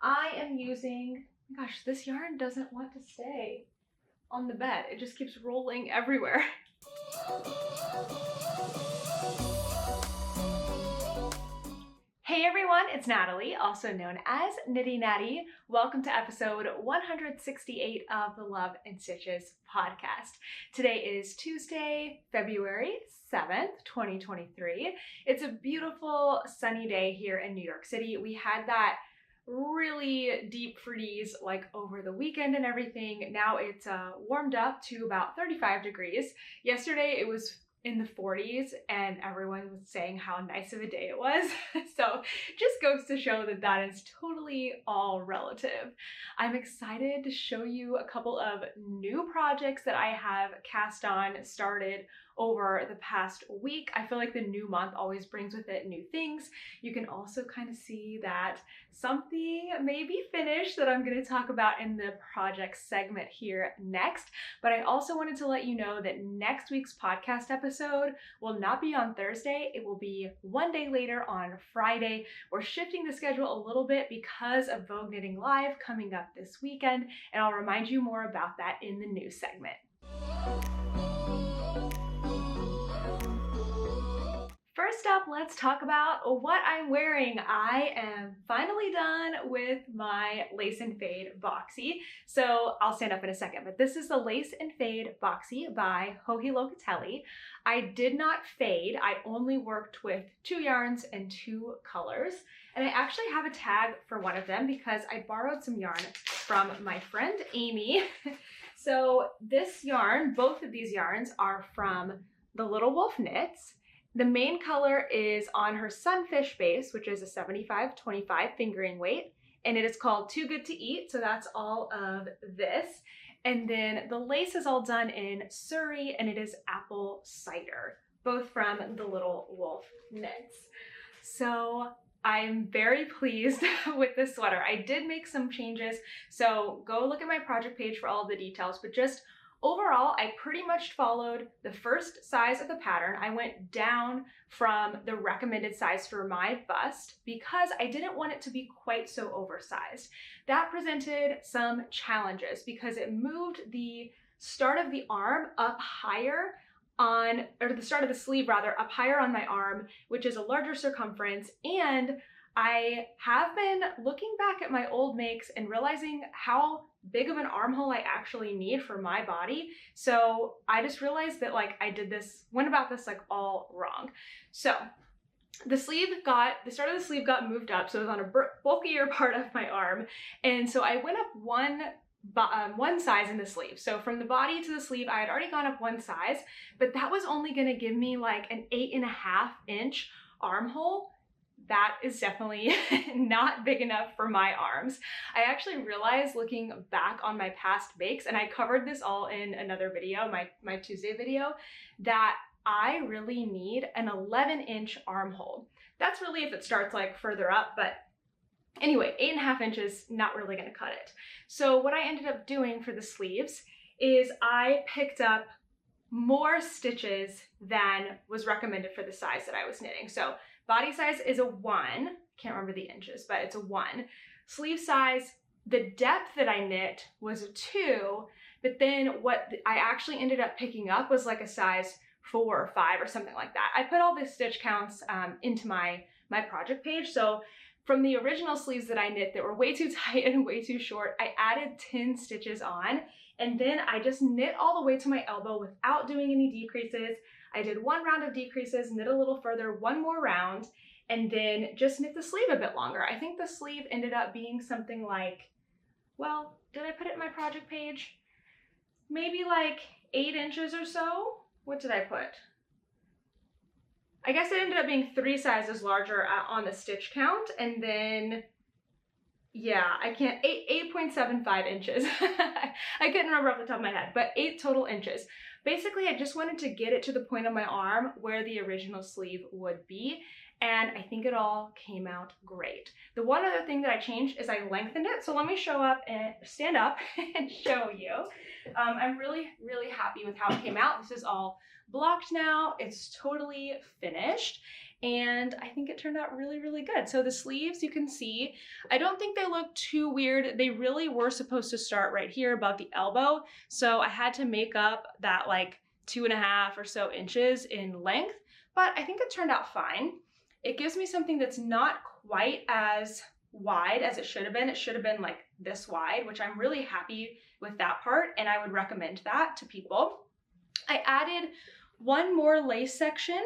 I am using, gosh, this yarn doesn't want to stay on the bed. It just keeps rolling everywhere. Hey everyone, it's Natalie, also known as Knitty Natty. Welcome to episode 168 of the Love and Stitches podcast. Today is Tuesday, February 7th, 2023. It's a beautiful sunny day here in New York City. We had that really deep freeze like over the weekend and everything. Now it's warmed up to about 35 degrees. Yesterday it was in the 40s and everyone was saying how nice of a day it was. So just goes to show that that is totally all relative. I'm excited to show you a couple of new projects that I have cast on, started over the past week. I feel like the new month always brings with it new things. You can also kind of see that something may be finished that I'm going to talk about in the project segment here next. But I also wanted to let you know that next week's podcast episode will not be on Thursday. It will be one day later on Friday. We're shifting the schedule a little bit because of Vogue Knitting Live coming up this weekend, and I'll remind you more about that in the news segment. First up, let's talk about what I'm wearing. I am finally done with my Lace and Fade Boxy. So I'll stand up in a second, but this is the Lace and Fade Boxy by Joji Locatelli. I did not fade. I only worked with 2 yarns and 2 colors. And I actually have a tag for one of them because I borrowed some yarn from my friend Amy. So this yarn, both of these yarns are from the Little Wolf Knits. The main color is on her Sunfish base, which is a 75-25 fingering weight, and it is called Too Good to Eat, so that's all of this. And then the lace is all done in Surrey, and it is apple cider, both from the Little Wolf Knits. So I'm very pleased with this sweater. I did make some changes, so go look at my project page for all of the details, but just overall, I pretty much followed the first size of the pattern. I went down from the recommended size for my bust because I didn't want it to be quite so oversized. That presented some challenges because it moved the start of the arm up higher on, or the start of the sleeve rather, up higher on my arm, which is a larger circumference. And I have been looking back at my old makes and realizing how big of an armhole I actually need for my body. So I just realized that went about this all wrong. So the start of the sleeve got moved up, so it was on a bulkier part of my arm. And so I went up one size in the sleeve. So from the body to the sleeve, I had already gone up one size, but that was only gonna give me like an 8.5 inch armhole. That is definitely not big enough for my arms. I actually realized looking back on my past makes, and I covered this all in another video, my Tuesday video, that I really need an 11-inch armhole. That's really if it starts like further up, but anyway, 8.5 inches, not really gonna cut it. So what I ended up doing for the sleeves is I picked up more stitches than was recommended for the size that I was knitting. So body size is a 1, can't remember the inches, but it's a 1. Sleeve size, the depth that I knit was a 2, but then what I actually ended up picking up was like a size 4 or 5 or something like that. I put all the stitch counts into my project page. So from the original sleeves that I knit that were way too tight and way too short, I added 10 stitches on, and then I just knit all the way to my elbow without doing any decreases. I did 1 round of decreases, knit a little further, 1 more round, and then just knit the sleeve a bit longer. I think the sleeve ended up being something like, well, did I put it in my project page? Maybe like 8 inches or so. What did I put? I guess it ended up being 3 sizes larger on the stitch count, and then, yeah, 8.75 inches. I couldn't remember off the top of my head, but 8 total inches. Basically, I just wanted to get it to the point of my arm where the original sleeve would be, and I think it all came out great. The one other thing that I changed is I lengthened it, so let me stand up and show you. I'm really, really happy with how it came out. This is all blocked now. It's totally finished. and I think it turned out really, really good. So the sleeves, you can see, I don't think they look too weird. They really were supposed to start right here above the elbow, so I had to make up that like 2.5 or so inches in length, but I think it turned out fine. It gives me something that's not quite as wide as it should have been. It should have been like this wide, which I'm really happy with that part, and I would recommend that to people. I added one more lace section.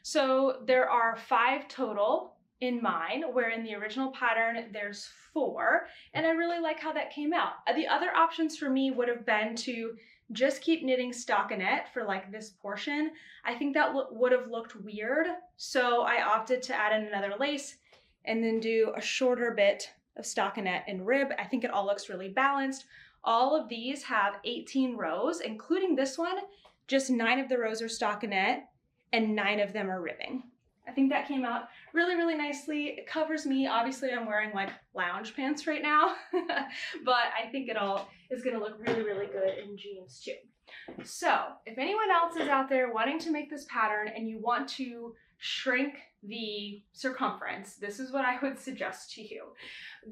So there are 5 total in mine, where in the original pattern there's 4, and I really like how that came out. The other options for me would have been to just keep knitting stockinette for like this portion. I think that would have looked weird, so I opted to add in another lace and then do a shorter bit of stockinette and rib. I think it all looks really balanced. All of these have 18 rows, including this one. Just 9 of the rows are stockinette and 9 of them are ribbing. I think that came out really, really nicely. It covers me. Obviously, I'm wearing like lounge pants right now, but I think it all is gonna look really, really good in jeans too. So if anyone else is out there wanting to make this pattern and you want to shrink the circumference, this is what I would suggest to you.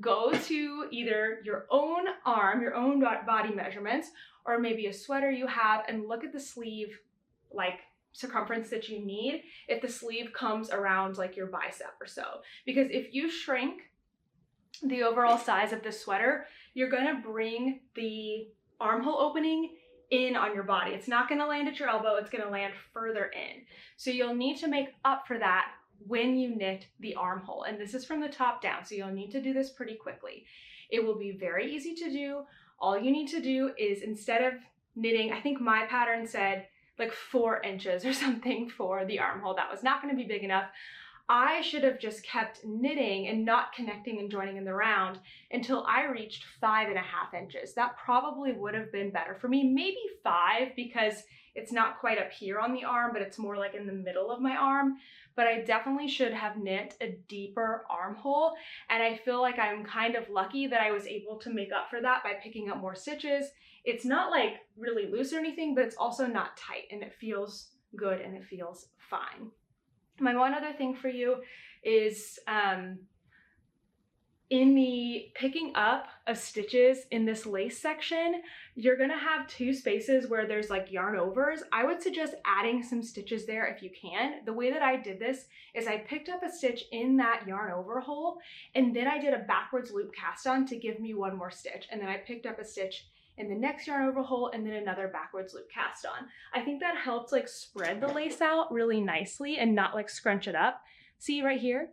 Go to either your own arm, your own body measurements, or maybe a sweater you have, and look at the sleeve like circumference that you need if the sleeve comes around like your bicep or so. Because if you shrink the overall size of the sweater, you're gonna bring the armhole opening in on your body. It's not gonna land at your elbow, it's gonna land further in. So you'll need to make up for that when you knit the armhole. And this is from the top down, so you'll need to do this pretty quickly. It will be very easy to do. All you need to do is, instead of knitting, I think my pattern said like 4 inches or something for the armhole. That was not gonna be big enough. I should have just kept knitting and not connecting and joining in the round until I reached 5.5 inches. That probably would have been better for me, maybe 5, because it's not quite up here on the arm, but it's more like in the middle of my arm. But I definitely should have knit a deeper armhole, and I feel like I'm kind of lucky that I was able to make up for that by picking up more stitches. It's not like really loose or anything, but it's also not tight, and it feels good and it feels fine. My one other thing for you is in the picking up of stitches in this lace section, you're gonna have 2 spaces where there's like yarn overs. I would suggest adding some stitches there if you can. The way that I did this is I picked up a stitch in that yarn over hole, and then I did a backwards loop cast on to give me 1 more stitch. And then I picked up a stitch in the next yarn over hole and then another backwards loop cast on. I think that helped like spread the lace out really nicely and not like scrunch it up. See right here?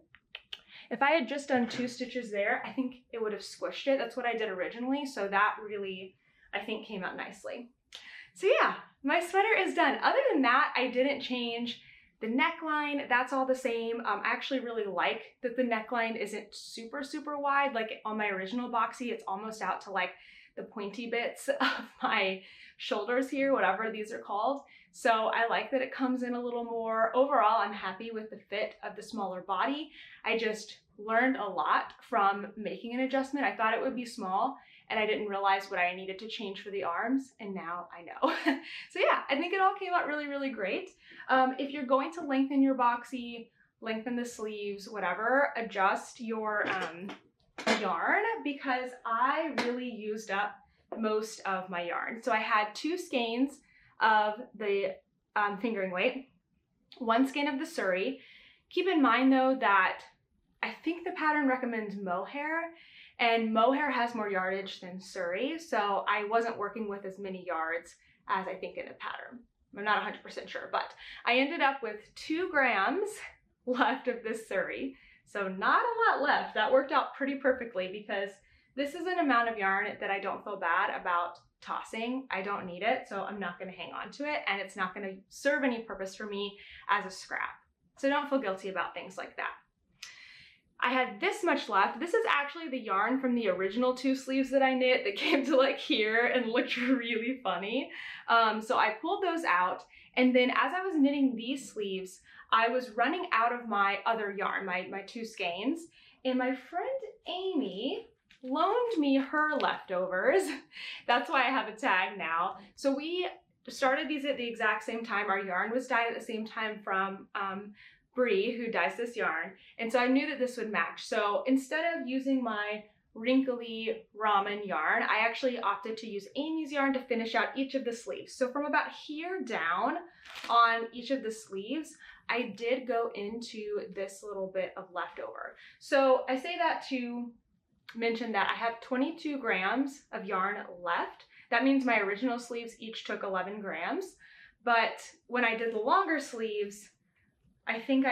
If I had just done 2 stitches there, I think it would have squished it. That's what I did originally. So that really, I think, came out nicely. So yeah, my sweater is done. Other than that, I didn't change the neckline. That's all the same. I actually really like that the neckline isn't super, super wide. Like on my original boxy, it's almost out to like the pointy bits of my shoulders here, whatever these are called. So I like that it comes in a little more. Overall, I'm happy with the fit of the smaller body. I just learned a lot from making an adjustment. I thought it would be small, and I didn't realize what I needed to change for the arms, and now I know. So yeah, I think it all came out really, really great. If you're going to lengthen your boxy, lengthen the sleeves, whatever, adjust your yarn, because I really used up most of my yarn. So I had 2 skeins of the fingering weight, 1 skein of the Surrey. Keep in mind though that I think the pattern recommends mohair, and mohair has more yardage than Surrey, so I wasn't working with as many yards as I think in the pattern. I'm not 100% sure, but I ended up with 2 grams left of this Surrey. So not a lot left. That worked out pretty perfectly, because this is an amount of yarn that I don't feel bad about tossing. I don't need it, so I'm not going to hang on to it, and it's not going to serve any purpose for me as a scrap. So don't feel guilty about things like that. I had this much left. This is actually the yarn from the original 2 sleeves that I knit that came to like here and looked really funny. So I pulled those out, and then as I was knitting these sleeves, I was running out of my other yarn, my 2 skeins, and my friend Amy loaned me her leftovers. That's why I have a tag now. So we started these at the exact same time. Our yarn was dyed at the same time from Bree, who dyes this yarn, and so I knew that this would match. So instead of using my wrinkly ramen yarn, I actually opted to use Amy's yarn to finish out each of the sleeves. So from about here down on each of the sleeves, I did go into this little bit of leftover. So I say that to mention that I have 22 grams of yarn left. That means my original sleeves each took 11 grams. But when I did the longer sleeves, I think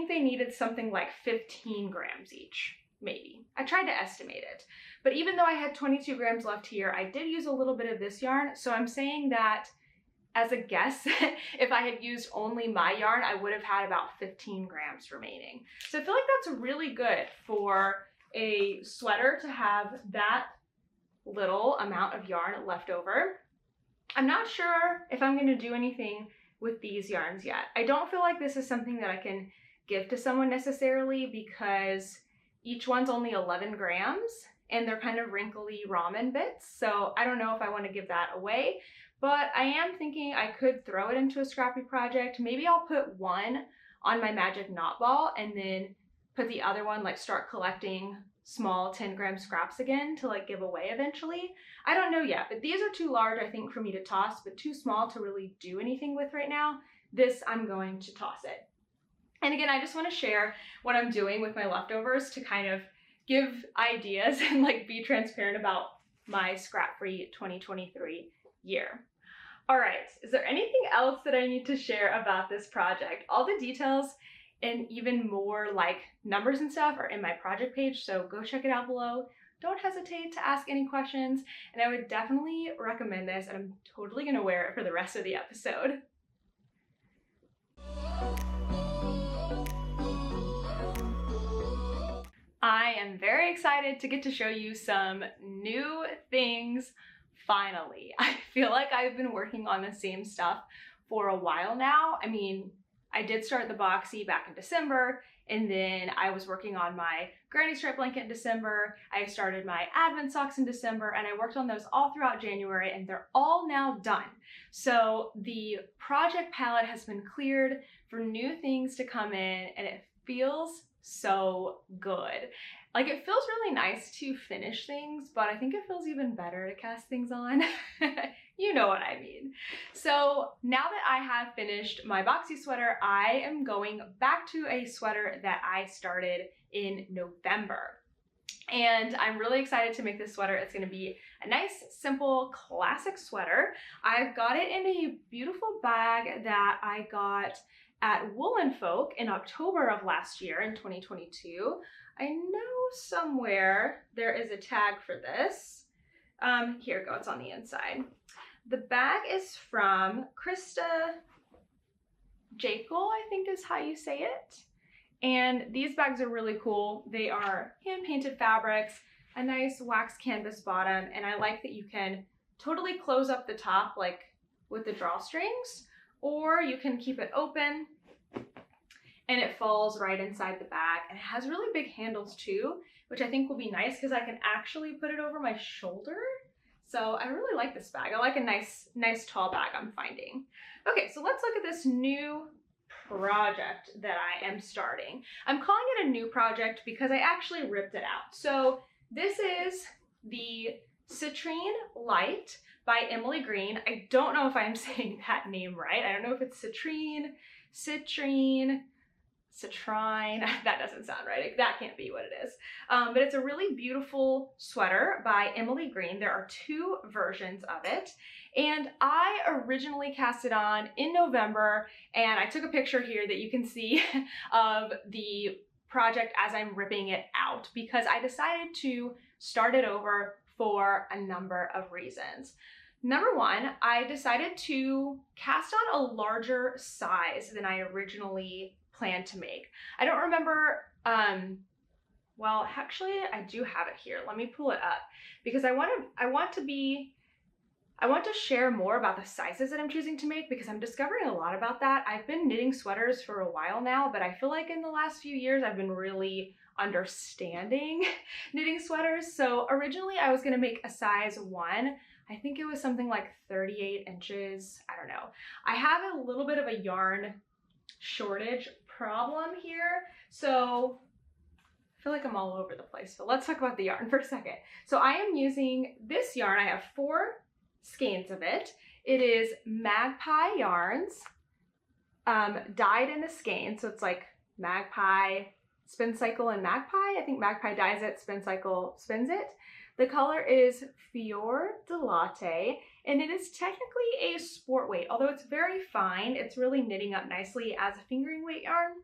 they needed something like 15 grams each, maybe. I tried to estimate it. But even though I had 22 grams left here, I did use a little bit of this yarn. So I'm saying that as a guess, if I had used only my yarn, I would have had about 15 grams remaining. So I feel like that's really good for a sweater to have that little amount of yarn left over. I'm not sure if I'm going to do anything with these yarns yet. I don't feel like this is something that I can give to someone necessarily because each one's only 11 grams and they're kind of wrinkly ramen bits. So I don't know if I want to give that away, but I am thinking I could throw it into a scrappy project. Maybe I'll put one on my magic knot ball and then put the other one, like start collecting small 10-gram scraps again to like give away eventually. I don't know yet, but these are too large, I think, for me to toss, but too small to really do anything with right now. This, I'm going to toss it. And again, I just want to share what I'm doing with my leftovers to kind of give ideas and like be transparent about my scrap-free 2023 year. All right, is there anything else that I need to share about this project? All the details and even more like numbers and stuff are in my project page, so go check it out below. Don't hesitate to ask any questions, and I would definitely recommend this, and I'm totally gonna wear it for the rest of the episode. I am very excited to get to show you some new things finally. I feel like I've been working on the same stuff for a while now. I mean, I did start the boxy back in December, and then I was working on my granny strap blanket in December. I started my Advent socks in December, and I worked on those all throughout January, and they're all now done. So the project palette has been cleared for new things to come in, and it feels so good. Like, it feels really nice to finish things, but I think it feels even better to cast things on. You know what I mean. So now that I have finished my boxy sweater, I am going back to a sweater that I started in November. And I'm really excited to make this sweater. It's going to be a nice, simple, classic sweater. I've got it in a beautiful bag that I got at Woolen Folk in October of last year in 2022. I know somewhere there is a tag for this. Here it goes, it's on the inside. The bag is from Krista Jekyll, I think is how you say it. And these bags are really cool. They are hand-painted fabrics, a nice wax canvas bottom, and I like that you can totally close up the top like with the drawstrings, or you can keep it open and it falls right inside the bag. And it has really big handles too, which I think will be nice because I can actually put it over my shoulder. So I really like this bag. I like a nice tall bag I'm finding. Okay, so let's look at this new project that I am starting. I'm calling it a new project because I actually ripped it out. So this is the Citrine Light by Emily Green. I don't know if I'm saying that name right. I don't know if it's Citrine, that doesn't sound right. That can't be what it is. But it's a really beautiful sweater by Emily Green. There are two versions of it. And I originally cast it on in November, and I took a picture here that you can see of the project as I'm ripping it out because I decided to start it over for a number of reasons. Number one, I decided to cast on a larger size than I originally planned to make. I don't remember, well, actually I do have it here. Let me pull it up because I want to share more about the sizes that I'm choosing to make because I'm discovering a lot about that. I've been knitting sweaters for a while now, but I feel like in the last few years I've been really understanding knitting sweaters. So originally I was going to make a size 1. I think it was something like 38 inches. I don't know. I have a little bit of a yarn shortage problem here. So I feel like I'm all over the place, but let's talk about the yarn for a second. So I am using this yarn. I have 4 skeins of it. It is Magpie yarns, dyed in the skein. So it's like Magpie, Spin Cycle, and Magpie. I think Magpie dyes it, Spin Cycle spins it. The color is Fior de Latte, and it is technically a sport weight, although it's very fine. It's really knitting up nicely as a fingering weight yarn.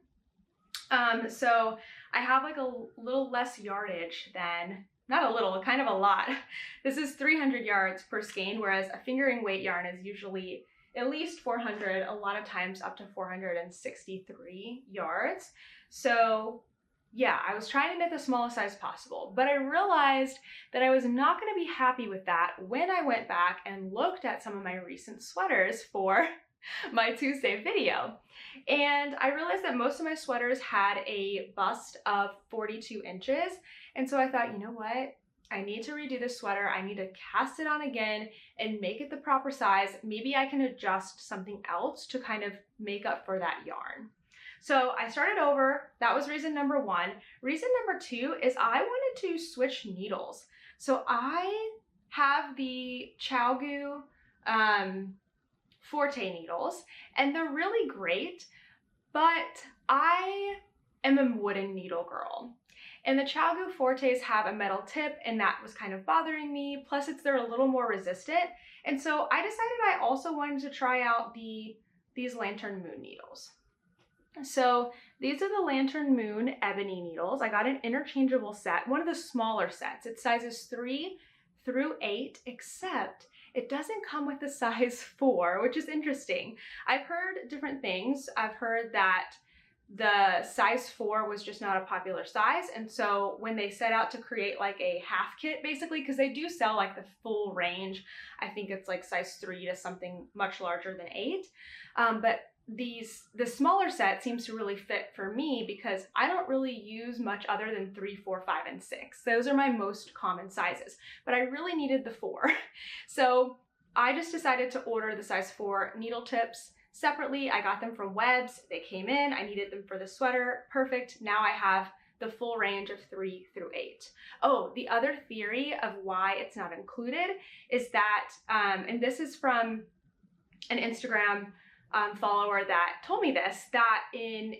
So I have like a little less yardage than, not a little, kind of a lot. This is 300 yards per skein, whereas a fingering weight yarn is usually at least 400, a lot of times up to 463 yards. So yeah, I was trying to knit the smallest size possible, but I realized that I was not going to be happy with that when I went back and looked at some of my recent sweaters for my Tuesday video. And I realized that most of my sweaters had a bust of 42 inches. And so I thought, you know what? I need to redo this sweater. I need to cast it on again and make it the proper size. Maybe I can adjust something else to kind of make up for that yarn. So I started over. That was reason number 1. Reason number 2 is I wanted to switch needles. So I have the ChiaoGoo Forte needles, and they're really great, but I am a wooden needle girl. And the ChiaoGoo Fortes have a metal tip, and that was kind of bothering me. Plus, they're a little more resistant. And so I decided I also wanted to try out these Lantern Moon needles. So these are the Lantern Moon ebony needles. I got an interchangeable set, one of the smaller sets. It's sizes 3 through 8, except it doesn't come with the size 4, which is interesting. I've heard different things. I've heard that the size 4 was just not a popular size, and so when they set out to create like a half kit, basically, because they do sell like the full range, I think it's like size 3 to something much larger than 8, but the smaller set seems to really fit for me because I don't really use much other than 3, 4, 5, and 6. Those are my most common sizes, but I really needed the 4. So I just decided to order the size 4 needle tips separately. I got them from Webs. They came in. I needed them for the sweater. Perfect. Now I have the full range of 3 through 8. Oh, the other theory of why it's not included is that, and this is from an Instagram follower that told me this, that in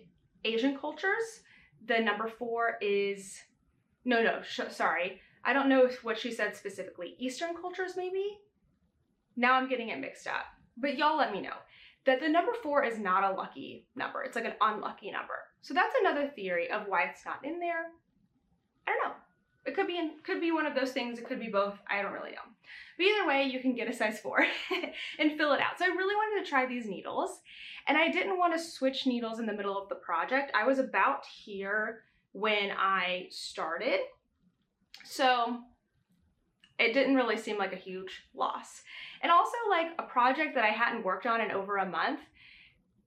Asian cultures, the number 4 is, sorry. I don't know what she said specifically. Eastern cultures, maybe? Now I'm getting it mixed up, but y'all let me know. That the number 4 is not a lucky number. It's like an unlucky number. So that's another theory of why it's not in there. I don't know. It could be one of those things. It could be both. I don't really know. But either way, you can get a size 4 and fill it out. So I really wanted to try these needles, and I didn't want to switch needles in the middle of the project. I was about here when I started, so it didn't really seem like a huge loss. And also like a project that I hadn't worked on in over a month,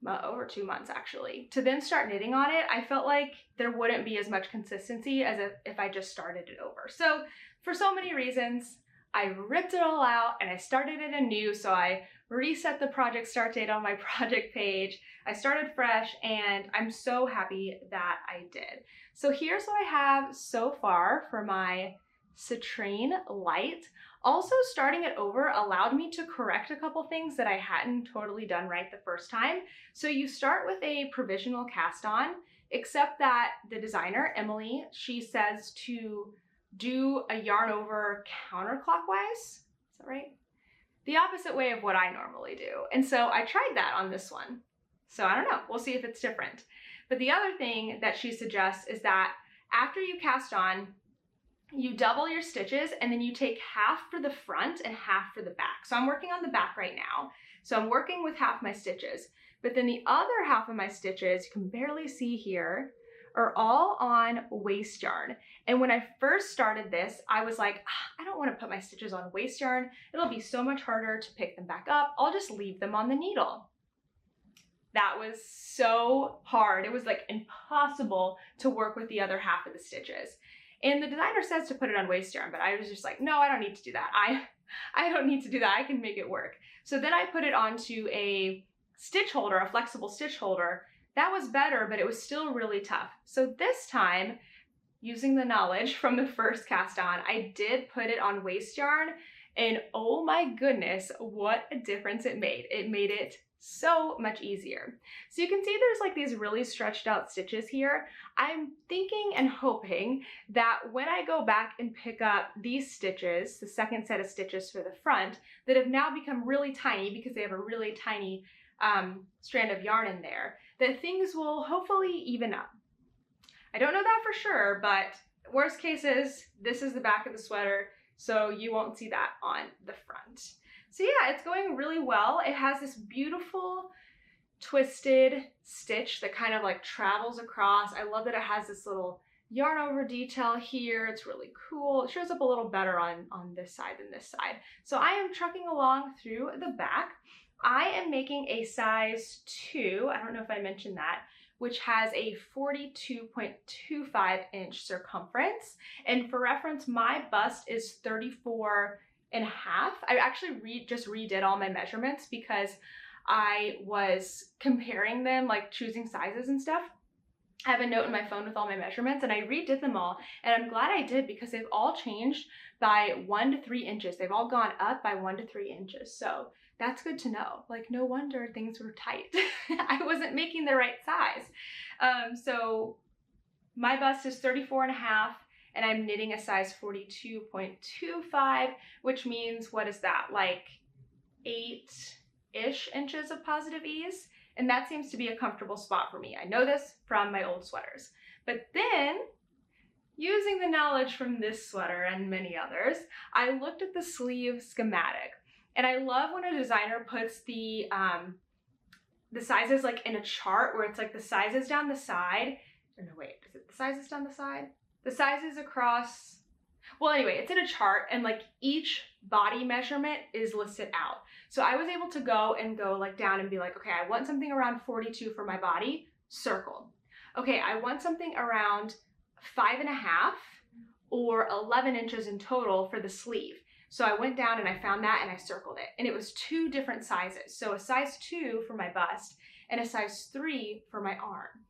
over 2 months actually, to then start knitting on it, I felt like there wouldn't be as much consistency as if I just started it over. So for so many reasons, I ripped it all out and I started it anew. So I reset the project start date on my project page. I started fresh, and I'm so happy that I did. So here's what I have so far for my citrine light. Also, starting it over allowed me to correct a couple things that I hadn't totally done right the first time. So you start with a provisional cast on, except that the designer, Emily, she says to do a yarn over counterclockwise. Is that right? The opposite way of what I normally do. And so I tried that on this one. So I don't know, we'll see if it's different. But the other thing that she suggests is that after you cast on, you double your stitches, and then you take half for the front and half for the back. So I'm working on the back right now. So I'm working with half my stitches, but then the other half of my stitches, you can barely see here, are all on waste yarn. And when I first started this, I was like, I don't want to put my stitches on waste yarn. It'll be so much harder to pick them back up. I'll just leave them on the needle. That was so hard. It was like impossible to work with the other half of the stitches. And the designer says to put it on waste yarn, but I was just like, no, I don't need to do that. I don't need to do that. I can make it work. So then I put it onto a stitch holder, a flexible stitch holder That was better, but it was still really tough. So this time, using the knowledge from the first cast on, I did put it on waste yarn, and oh my goodness, what a difference it made. It made it so much easier. So you can see there's like these really stretched out stitches here. I'm thinking and hoping that when I go back and pick up these stitches, the second set of stitches for the front, that have now become really tiny because they have a really tiny strand of yarn in there, that things will hopefully even up. I don't know that for sure, but worst case is this is the back of the sweater, so you won't see that on the front. So yeah, it's going really well. It has this beautiful twisted stitch that kind of like travels across. I love that it has this little yarn over detail here. It's really cool. It shows up a little better on this side than this side. So I am trucking along through the back. I am making a size 2, I don't know if I mentioned that, which has a 42.25 inch circumference. And for reference, my bust is 34.5. I actually just redid all my measurements because I was comparing them, like choosing sizes and stuff. I have a note in my phone with all my measurements, and I redid them all, and I'm glad I did because they've all changed by 1 to 3 inches. They've all gone up by 1 to 3 inches. So that's good to know. Like, no wonder things were tight. I wasn't making the right size. So my bust is 34.5, and I'm knitting a size 42.25, which means, what is that? Like 8-ish inches of positive ease. And that seems to be a comfortable spot for me. I know this from my old sweaters. But then, using the knowledge from this sweater and many others, I looked at the sleeve schematic. And I love when a designer puts the sizes like in a chart where it's like the sizes down the side. Or no, wait, is it the sizes down the side? The sizes across, well, anyway, it's in a chart, and like each body measurement is listed out. So I was able to go like down and be like, okay, I want something around 42 for my body, circle. Okay, I want something around 5.5 or 11 inches in total for the sleeve. So I went down and I found that and I circled it. And it was 2 different sizes. So a size 2 for my bust and a size 3 for my arm.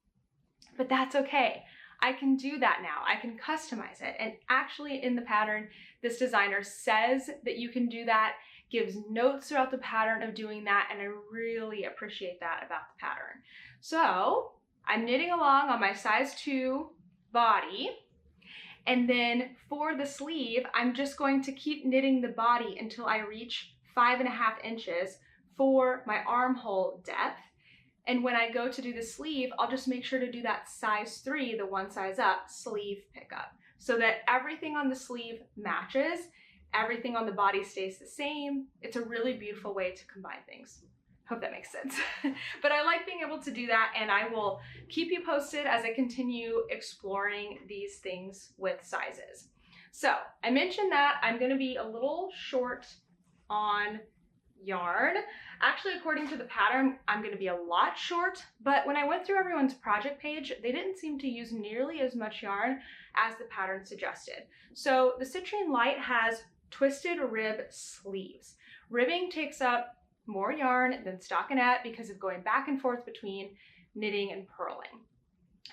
But that's okay. I can do that now. I can customize it. And actually in the pattern, this designer says that you can do that, gives notes throughout the pattern of doing that, and I really appreciate that about the pattern. So I'm knitting along on my size 2 body, and then for the sleeve, I'm just going to keep knitting the body until I reach 5.5 inches for my armhole depth. And when I go to do the sleeve, I'll just make sure to do that size 3, the one size up, sleeve pickup, so that everything on the sleeve matches, everything on the body stays the same. It's a really beautiful way to combine things. Hope that makes sense. But I like being able to do that, and I will keep you posted as I continue exploring these things with sizes. So I mentioned that I'm going to be a little short on yarn. Actually, according to the pattern, I'm going to be a lot short, but when I went through everyone's project page, they didn't seem to use nearly as much yarn as the pattern suggested. So the Citrine Light has twisted rib sleeves. Ribbing takes up more yarn than stockinette because of going back and forth between knitting and purling.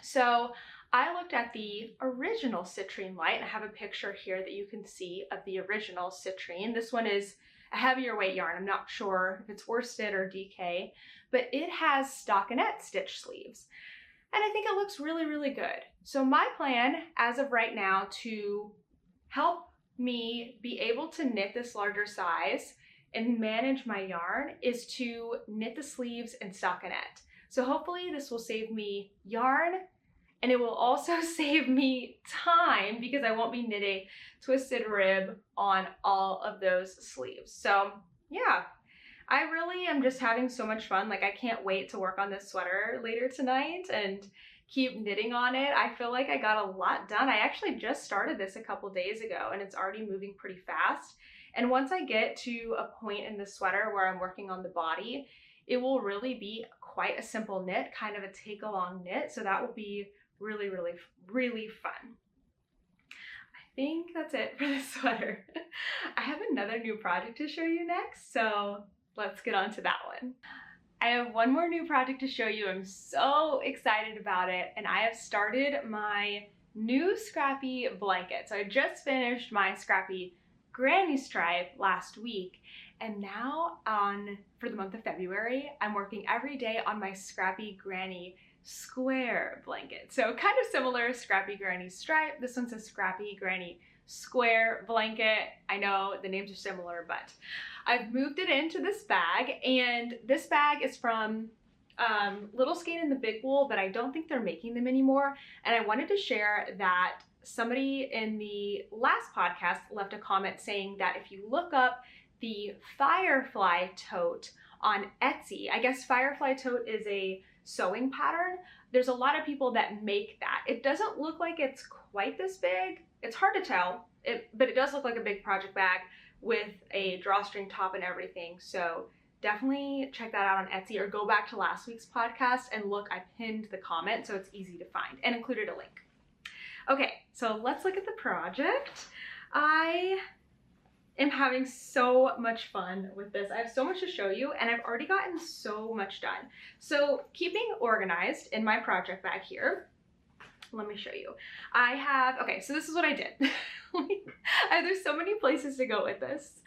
So I looked at the original Citrine Light, and I have a picture here that you can see of the original Citrine. This one is a heavier weight yarn. I'm not sure if it's worsted or DK, but it has stockinette stitch sleeves. And I think it looks really, really good. So my plan as of right now to help me be able to knit this larger size and manage my yarn is to knit the sleeves in stockinette. So hopefully this will save me yarn, and it will also save me time because I won't be knitting twisted rib on all of those sleeves. So yeah, I really am just having so much fun. Like, I can't wait to work on this sweater later tonight and keep knitting on it. I feel like I got a lot done. I actually just started this a couple days ago, and it's already moving pretty fast. And once I get to a point in the sweater where I'm working on the body, it will really be quite a simple knit, kind of a take-along knit. So that will be really, really, really fun. I think that's it for this sweater. I have another new project to show you next, so let's get on to that one. I have one more new project to show you. I'm so excited about it, and I have started my new scrappy blanket. So I just finished my scrappy granny stripe last week, and now for the month of February, I'm working every day on my scrappy granny square blanket. So kind of similar, scrappy granny stripe. This one's a scrappy granny square blanket. I know the names are similar, but I've moved it into this bag, and this bag is from Little Skein and the Big Wool, but I don't think they're making them anymore. And I wanted to share that somebody in the last podcast left a comment saying that if you look up the Firefly tote on Etsy, I guess Firefly tote is a sewing pattern. There's a lot of people that make that. It doesn't look like it's quite this big. It's hard to tell, but it does look like a big project bag with a drawstring top and everything. So definitely check that out on Etsy, or go back to last week's podcast and look. I pinned the comment so it's easy to find and included a link. Okay, so let's look at the project. I am having so much fun with this. I have so much to show you, and I've already gotten so much done. So keeping organized in my project bag here, let me show you. Okay, so this is what I did. There's so many places to go with this.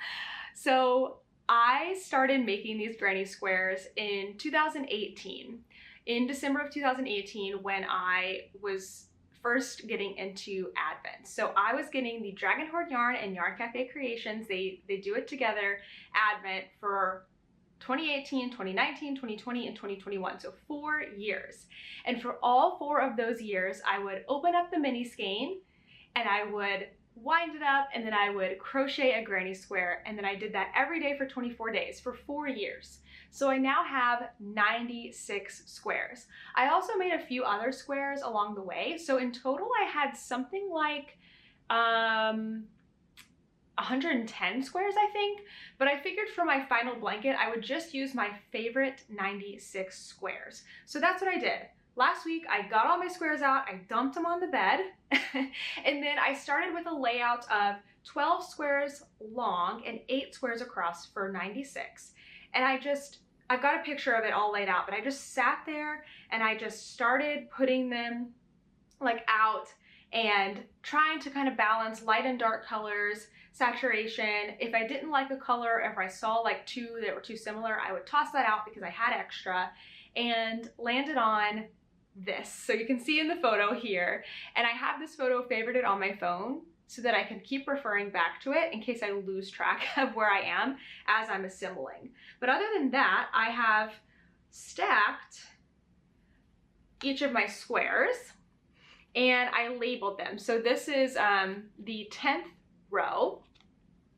So I started making these granny squares in 2018. In December of 2018, when I was first getting into Advent. So I was getting the Dragon Horde yarn and Yarn Cafe Creations. They do it together, Advent, for 2018, 2019, 2020, and 2021. So 4 years. And for all 4 of those years, I would open up the mini skein and I would wind it up, and then I would crochet a granny square, and then I did that every day for 24 days for 4 years. So I now have 96 squares. I also made a few other squares along the way. So in total, I had something like 110 squares, I think. But I figured for my final blanket, I would just use my favorite 96 squares. So that's what I did. Last week, I got all my squares out, I dumped them on the bed, and then I started with a layout of 12 squares long and 8 squares across for 96. And I've got a picture of it all laid out, but I just sat there and I just started putting them like out and trying to kind of balance light and dark colors, saturation. If I didn't like a color, if I saw like 2 that were too similar, I would toss that out because I had extra, and landed on this. So you can see in the photo here, and I have this photo favorited on my phone so that I can keep referring back to it in case I lose track of where I am as I'm assembling. But other than that, I have stacked each of my squares and I labeled them. So this is the 10th row,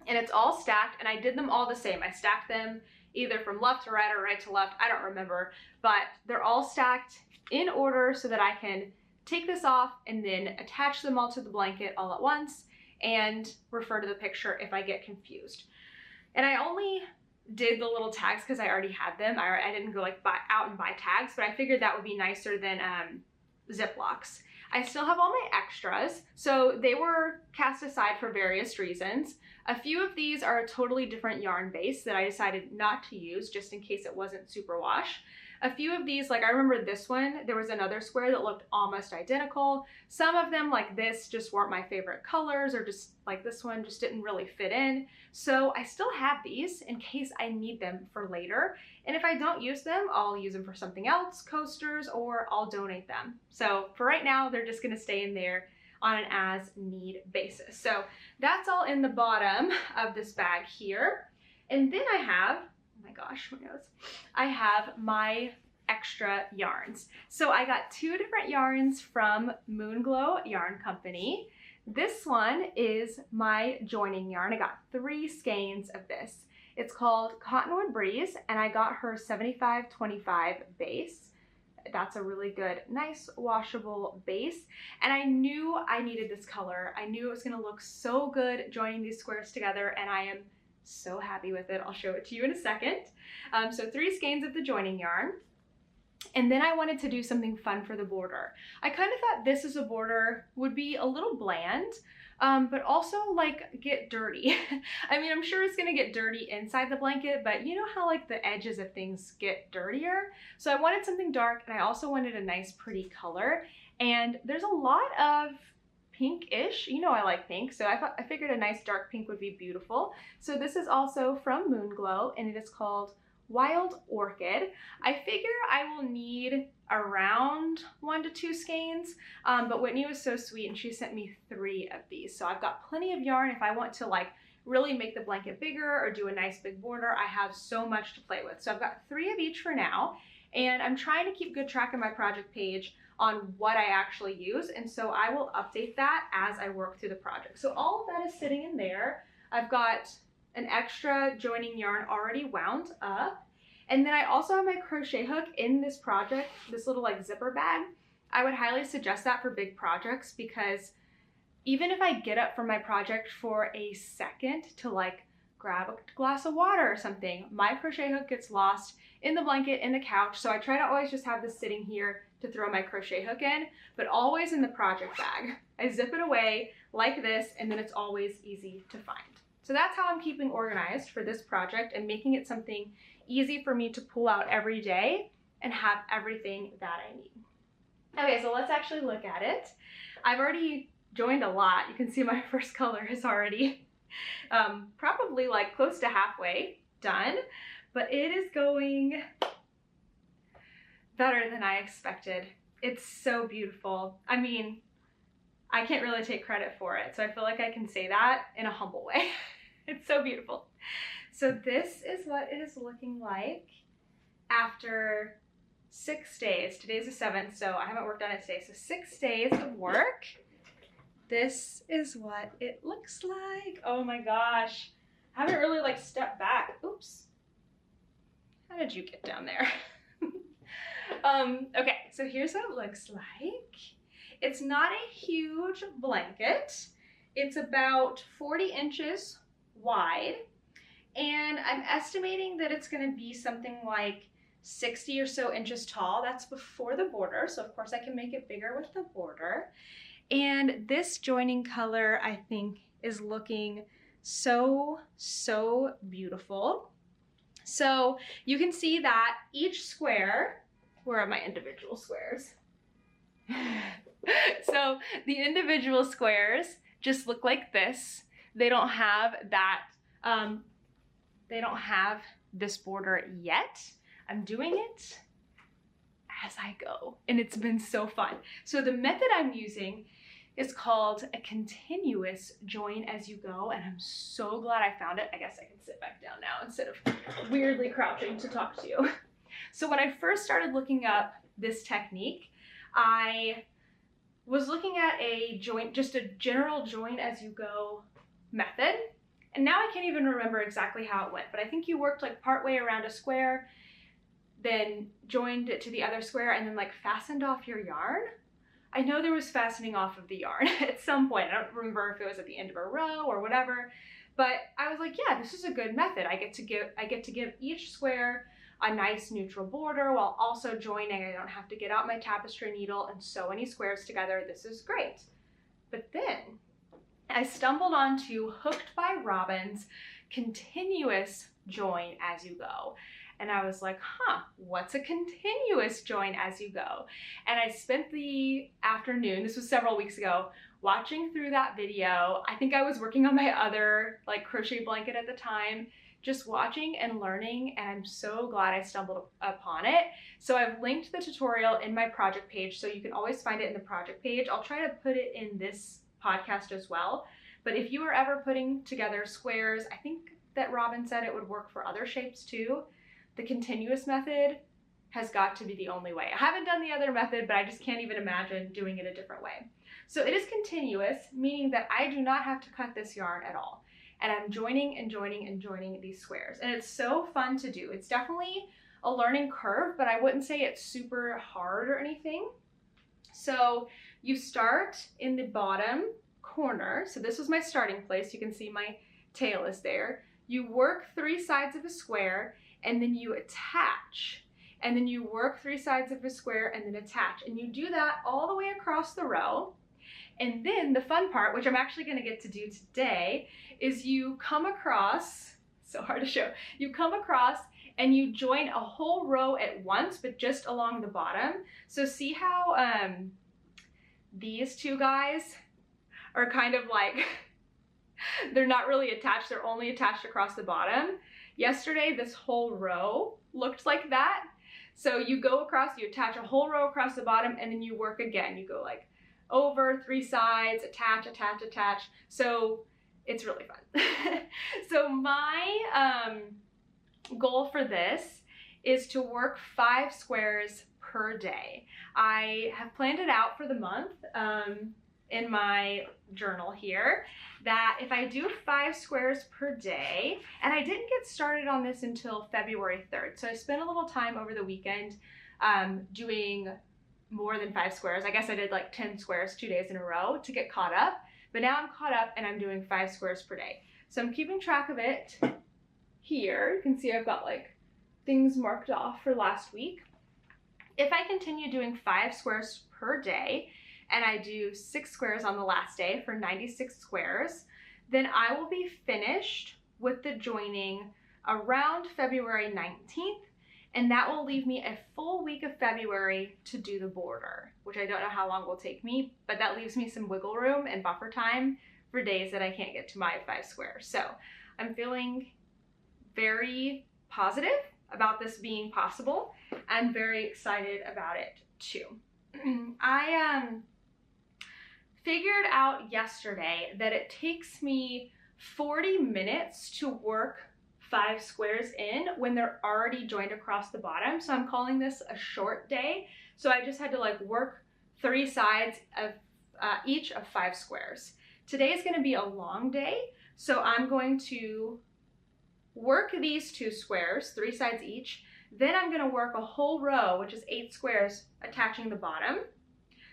and it's all stacked, and I did them all the same. I stacked them either from left to right or right to left, I don't remember, but they're all stacked in order so that I can take this off and then attach them all to the blanket all at once and refer to the picture if I get confused. And I only did the little tags because I already had them. I didn't go like out and buy tags, but I figured that would be nicer than Ziplocs. I still have all my extras, so they were cast aside for various reasons. A few of these are a totally different yarn base that I decided not to use just in case it wasn't superwash. A few of these, like I remember this one, there was another square that looked almost identical. Some of them, like this, just weren't my favorite colors, or just like this one just didn't really fit in. So I still have these in case I need them for later. And if I don't use them, I'll use them for something else, coasters, or I'll donate them. So for right now, they're just gonna stay in there on an as-need basis. So that's all in the bottom of this bag here. And then I have, oh my gosh, my nose. I have my extra yarns. So I got 2 different yarns from Moonglow Yarn Company. This one is my joining yarn. I got 3 skeins of this. It's called Cottonwood Breeze, and I got her 75-25 base. That's a really good, nice washable base. And I knew I needed this color. I knew it was gonna look so good joining these squares together, and I am so happy with it. I'll show it to you in a second. So 3 skeins of the joining yarn. And then I wanted to do something fun for the border. I kind of thought this as a border would be a little bland. but also like get dirty. I mean, I'm sure it's gonna get dirty inside the blanket, but you know how like the edges of things get dirtier? So I wanted something dark, and I also wanted a nice pretty color. And there's a lot of pink-ish. You know I like pink, so I figured a nice dark pink would be beautiful. So this is also from Moonglow, and it is called Wild Orchid. I figure I will need around 1 to 2 skeins, but Whitney was so sweet and she sent me 3 of these. So I've got plenty of yarn if I want to like really make the blanket bigger or do a nice big border. I have so much to play with. So I've got 3 of each for now, and I'm trying to keep good track of my project page on what I actually use, and so I will update that as I work through the project. So all of that is sitting in there. I've got an extra joining yarn already wound up. And then I also have my crochet hook in this project, this little like zipper bag. I would highly suggest that for big projects, because even if I get up from my project for a second to like grab a glass of water or something, my crochet hook gets lost in the blanket, in the couch. So I try to always just have this sitting here to throw my crochet hook in, but always in the project bag. I zip it away like this, and then it's always easy to find. So that's how I'm keeping organized for this project and making it something easy for me to pull out every day and have everything that I need. Okay, so let's actually look at it. I've already joined a lot. You can see my first color is already probably like close to halfway done, but it is going better than I expected. It's so beautiful. I mean, I can't really take credit for it, so I feel like I can say that in a humble way. It's so beautiful. So this is what it is looking like after 6 days. Today's the 7th, so I haven't worked on it today. So 6 days of work. This is what it looks like. Oh my gosh. I haven't really like stepped back. Oops. How did you get down there? Okay, so here's what it looks like. It's not a huge blanket. It's about 40 inches wide, and I'm estimating that it's going to be something like 60 or so inches tall. That's before the border, so of course I can make it bigger with the border. And this joining color, I think, is looking so beautiful. So you can see that each square, where are my individual squares? So the individual squares just look like this. They don't have that, they don't have this border yet. I'm doing it as I go, and it's been so fun. So the method I'm using is called a continuous join as you go, and I'm so glad I found it. I guess I can sit back down now instead of weirdly crouching to talk to you. So when I first started looking up this technique, I was looking at a joint, just a general join as you go method. And now I can't even remember exactly how it went, but I think you worked like partway around a square, then joined it to the other square, and then like fastened off your yarn. I know there was fastening off of the yarn at some point. I don't remember if it was at the end of a row or whatever, but I was like, yeah, this is a good method. I get to give each square a nice neutral border while also joining. I don't have to get out my tapestry needle and sew any squares together. This is great. But then I stumbled onto Hooked by Robin's continuous join as you go. And I was like, huh, what's a continuous join as you go? And I spent the afternoon, this was several weeks ago, watching through that video. I think I was working on my other like crochet blanket at the time, just watching and learning, and I'm so glad I stumbled upon it. So I've linked the tutorial in my project page, so you can always find it in the project page. I'll try to put it in this podcast as well. But if you are ever putting together squares, I think that Robin said it would work for other shapes too. The continuous method has got to be the only way. I haven't done the other method, but I just can't even imagine doing it a different way. So it is continuous, meaning that I do not have to cut this yarn at all. And I'm joining and joining and joining these squares. And it's so fun to do. It's definitely a learning curve, but I wouldn't say it's super hard or anything. So you start in the bottom corner. So this was my starting place. You can see my tail is there. You work 3 sides of a square, and then you attach. And then you work 3 sides of a square and then attach. And you do that all the way across the row. And then the fun part, which I'm actually gonna get to do today, is you come across, so hard to show, you come across and you join a whole row at once, but just along the bottom. So see how these two guys are kind of like, they're not really attached, they're only attached across the bottom. Yesterday, this whole row looked like that. So you go across, you attach a whole row across the bottom, and then you work again. You go like over 3 sides, attach, attach, attach. So it's really fun. So my goal for this is to work 5 squares per day. I have planned it out for the month in my journal here, that if I do 5 squares per day, and I didn't get started on this until February 3rd, so I spent a little time over the weekend doing more than 5 squares. I guess I did like 10 squares 2 days in a row to get caught up, but now I'm caught up and I'm doing 5 squares per day. So I'm keeping track of it here. You can see I've got like things marked off for last week. If I continue doing 5 squares per day, and I do 6 squares on the last day for 96 squares, then I will be finished with the joining around February 19th, and that will leave me a full week of February to do the border, which I don't know how long will take me, but that leaves me some wiggle room and buffer time for days that I can't get to my 5 squares. So I'm feeling very positive about this being possible. I'm very excited about it too. I figured out yesterday that it takes me 40 minutes to work 5 squares in when they're already joined across the bottom. So I'm calling this a short day. So I just had to like work 3 sides of each of 5 squares. Today is going to be a long day, so I'm going to work these 2 squares, 3 sides each. Then I'm going to work a whole row, which is 8 squares, attaching the bottom.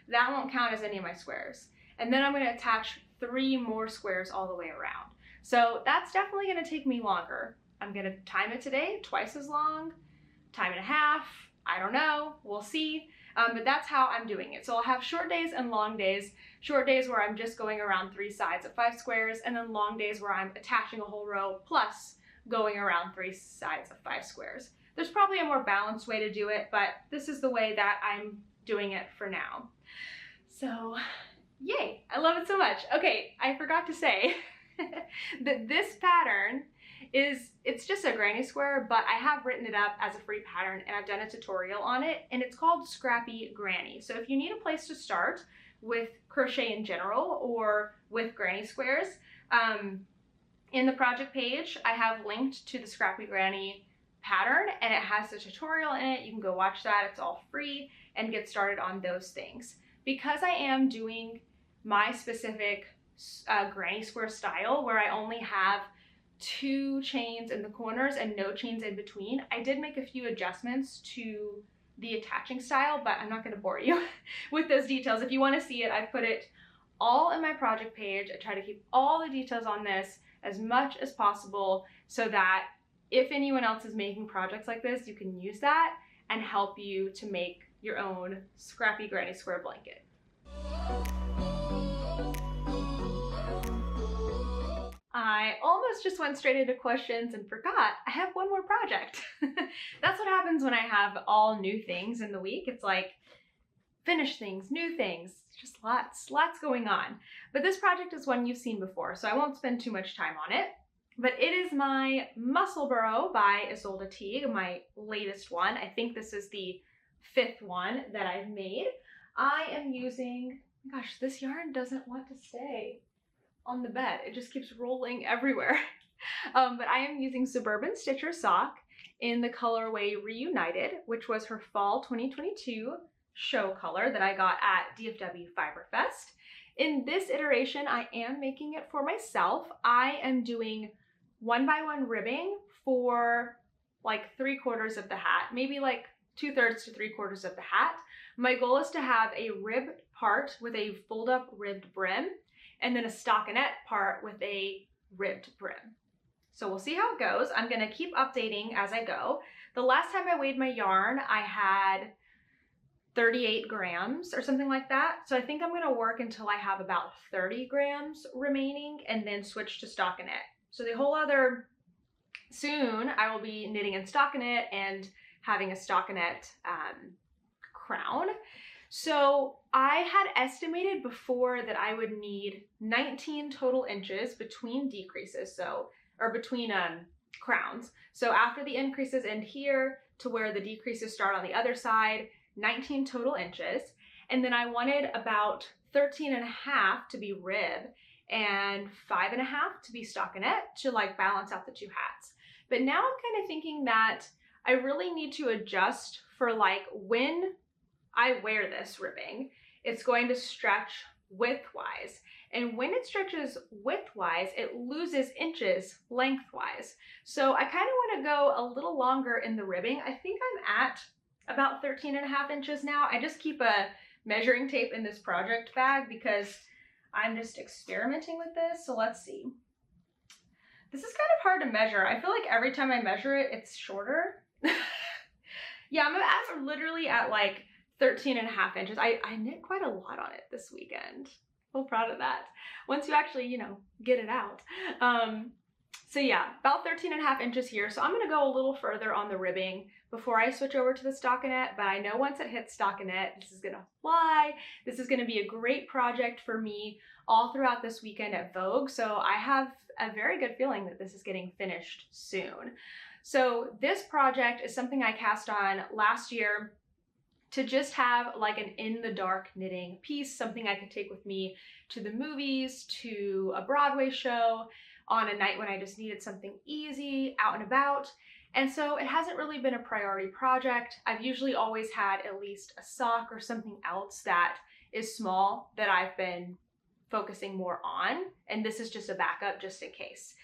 That won't count as any of my squares. And then I'm going to attach 3 more squares all the way around. So that's definitely going to take me longer. I'm going to time it today, twice as long, time and a half, I don't know, we'll see. But that's how I'm doing it. So I'll have short days and long days. Short days where I'm just going around 3 sides of 5 squares, and then long days where I'm attaching a whole row plus going around 3 sides of 5 squares. There's probably a more balanced way to do it, but this is the way that I'm doing it for now. So yay, I love it so much. Okay, I forgot to say that this pattern it's just a granny square, but I have written it up as a free pattern and I've done a tutorial on it, and it's called Scrappy Granny. So if you need a place to start with crochet in general or with granny squares, in the project page, I have linked to the Scrappy Granny pattern, and it has the tutorial in it. You can go watch that. It's all free, and get started on those things. Because I am doing my specific granny square style, where I only have 2 chains in the corners and no chains in between, I did make a few adjustments to the attaching style, but I'm not going to bore you with those details. If you want to see it, I've put it all in my project page. I try to keep all the details on this as much as possible so that if anyone else is making projects like this, you can use that and help you to make your own scrappy granny square blanket. I almost just went straight into questions and forgot I have one more project. That's what happens when I have all new things in the week. It's like finish things, new things, just lots going on. But this project is one you've seen before, so I won't spend too much time on it. But it is my Muscle Burrow by Isolde Teague, my latest one. I think this is the 5th one that I've made. I am using, gosh, this yarn doesn't want to stay on the bed. It just keeps rolling everywhere. But I am using Suburban Stitcher Sock in the colorway Reunited, which was her fall 2022 show color that I got at DFW Fiber Fest. In this iteration, I am making it for myself. I am doing 1x1 ribbing for like 3/4 of the hat, maybe like 2/3 to 3/4 of the hat. My goal is to have a ribbed part with a fold up ribbed brim, and then a stockinette part with a ribbed brim. So we'll see how it goes. I'm gonna keep updating as I go. The last time I weighed my yarn, I had 38 grams or something like that. So I think I'm gonna work until I have about 30 grams remaining and then switch to stockinette. So the whole other, soon I will be knitting in stockinette and having a stockinette crown. So I had estimated before that I would need 19 total inches between decreases, or between crowns. So after the increases end here to where the decreases start on the other side, 19 total inches. And then I wanted about 13 and a half to be rib and 5 and a half to be stockinette to like balance out the two hats. But now I'm kind of thinking that I really need to adjust for like when I wear this ribbing, it's going to stretch widthwise. And when it stretches widthwise, it loses inches lengthwise. So I kind of want to go a little longer in the ribbing. I think I'm at about 13 and a half inches now. I just keep a measuring tape in this project bag because I'm just experimenting with this. So let's see. This is kind of hard to measure. I feel like every time I measure it, it's shorter. Yeah, I'm literally at like 13 and a half inches. I knit quite a lot on it this weekend. Feel proud of that. Once you actually, you know, get it out. So yeah, about 13 and a half inches here. So I'm gonna go a little further on the ribbing before I switch over to the stockinette, but I know once it hits stockinette, this is gonna fly. This is gonna be a great project for me all throughout this weekend at Vogue. So I have a very good feeling that this is getting finished soon. So this project is something I cast on last year to just have like an in the dark knitting piece, something I could take with me to the movies, to a Broadway show, on a night when I just needed something easy, out and about. And so it hasn't really been a priority project. I've usually always had at least a sock or something else that is small that I've been focusing more on. And this is just a backup just in case.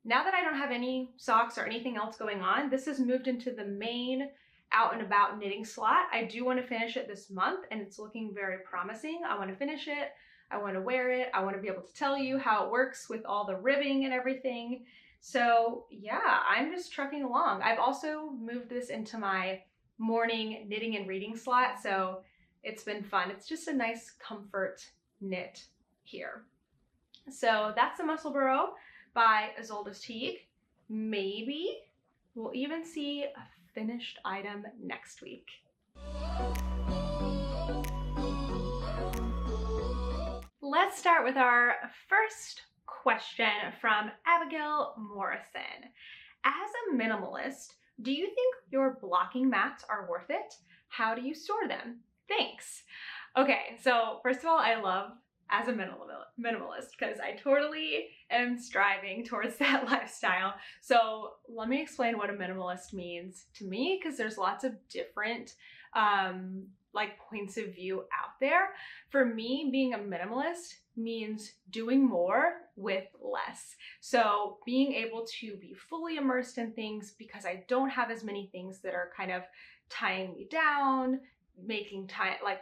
Now that I don't have any socks or anything else going on, this has moved into the main out and about knitting slot. I do want to finish it this month and it's looking very promising. I want to finish it. I want to wear it. I want to be able to tell you how it works with all the ribbing and everything. So yeah, I'm just trucking along. I've also moved this into my morning knitting and reading slot. So it's been fun. It's just a nice comfort knit here. So that's the Muscle Burrow by Isolde's Teague. Maybe we'll even see a finished item next week. Let's start with our first question from Abigail Morrison. As a minimalist, do you think your blocking mats are worth it? How do you store them? Thanks. Okay, so first of all, I love as a minimalist because I totally am striving towards that lifestyle. So let me explain what a minimalist means to me, because there's lots of different like points of view out there. For me, being a minimalist means doing more with less. So being able to be fully immersed in things because I don't have as many things that are kind of tying me down, making time, like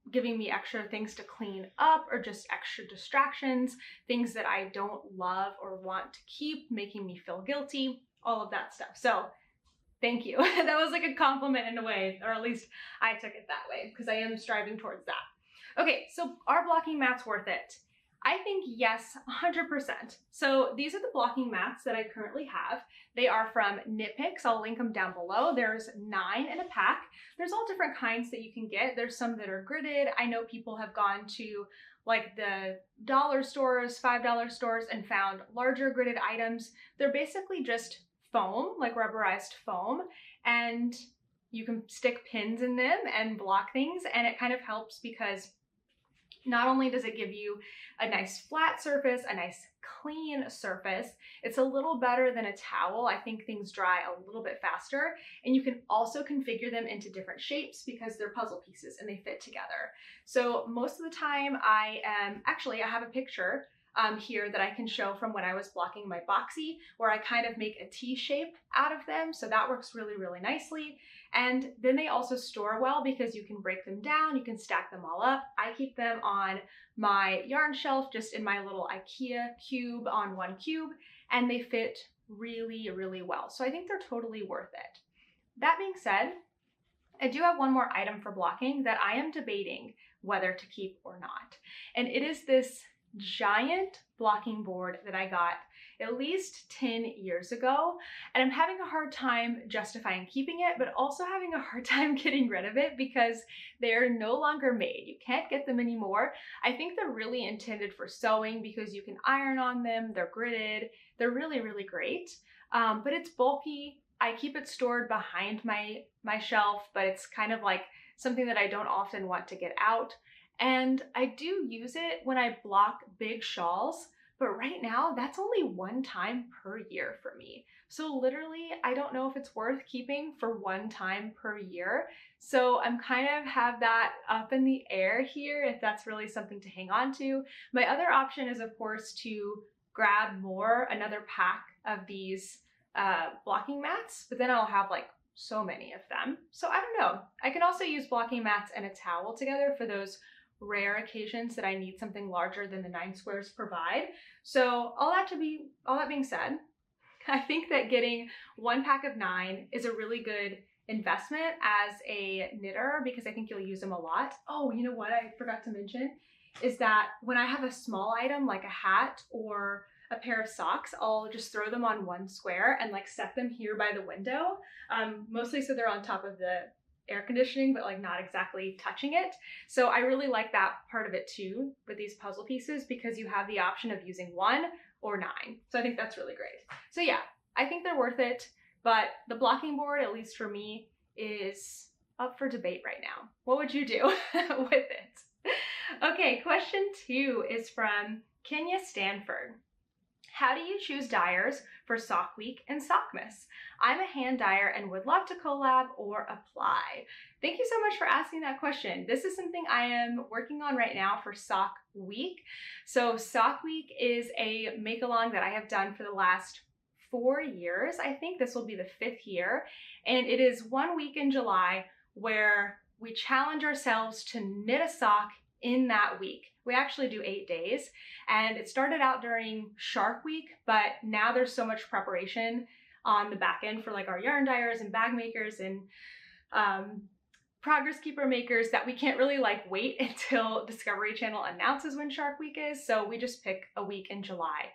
giving me extra things to clean up or just extra distractions, things that I don't love or want to keep, making me feel guilty, all of that stuff. So thank you. That was like a compliment in a way, or at least I took it that way because I am striving towards that. Okay, so are blocking mats worth it? I think yes, 100%. So these are the blocking mats that I currently have. They are from Knit Picks. I'll link them down below. There's 9 in a pack. There's all different kinds that you can get. There's some that are gridded. I know people have gone to like the dollar stores, $5 stores and found larger gridded items. They're basically just foam, like rubberized foam, and you can stick pins in them and block things, and it kind of helps because not only does it give you a nice flat surface, a nice clean surface, it's a little better than a towel. I think things dry a little bit faster, and you can also configure them into different shapes because they're puzzle pieces and they fit together. So most of the time I have a picture here that I can show from when I was blocking my boxy, where I kind of make a T shape out of them. So that works really, really nicely. And then they also store well because you can break them down, you can stack them all up. I keep them on my yarn shelf, just in my little IKEA cube on one cube, and they fit really, really well. So I think they're totally worth it. That being said, I do have one more item for blocking that I am debating whether to keep or not. And it is this giant blocking board that I got at least 10 years ago. And I'm having a hard time justifying keeping it, but also having a hard time getting rid of it because they're no longer made. You can't get them anymore. I think they're really intended for sewing because you can iron on them, they're gridded, they're really, really great. But it's bulky. I keep it stored behind my shelf, but it's kind of like something that I don't often want to get out. And I do use it when I block big shawls, but right now that's only one time per year for me. So literally, I don't know if it's worth keeping for one time per year. So I'm kind of have that up in the air here if that's really something to hang on to. My other option is, of course, to grab another pack of these blocking mats, but then I'll have like so many of them. So I don't know. I can also use blocking mats and a towel together for those rare occasions that I need something larger than the 9 squares provide. So all that being said, I think that getting one pack of 9 is a really good investment as a knitter because I think you'll use them a lot. Oh, you know what I forgot to mention is that when I have a small item like a hat or a pair of socks, I'll just throw them on one square and like set them here by the window, mostly so they're on top of the air conditioning, but like not exactly touching it. So I really like that part of it too with these puzzle pieces because you have the option of using 1 or 9. So I think that's really great. So yeah, I think they're worth it, but the blocking board, at least for me, is up for debate right now. What would you do with it? Okay, question 2 is from Kenya Stanford. How do you choose dyers for Sock Week and Sockmas? I'm a hand dyer and would love to collab or apply. Thank you so much for asking that question. This is something I am working on right now for Sock Week. So Sock Week is a make-along that I have done for the last 4 years. I think this will be the 5th year. And it is 1 week in July where we challenge ourselves to knit a sock in that week. We actually do 8 days, and it started out during Shark Week, but now there's so much preparation on the back end for like our yarn dyers and bag makers and progress keeper makers that we can't really like wait until Discovery Channel announces when Shark Week is. So we just pick a week in July.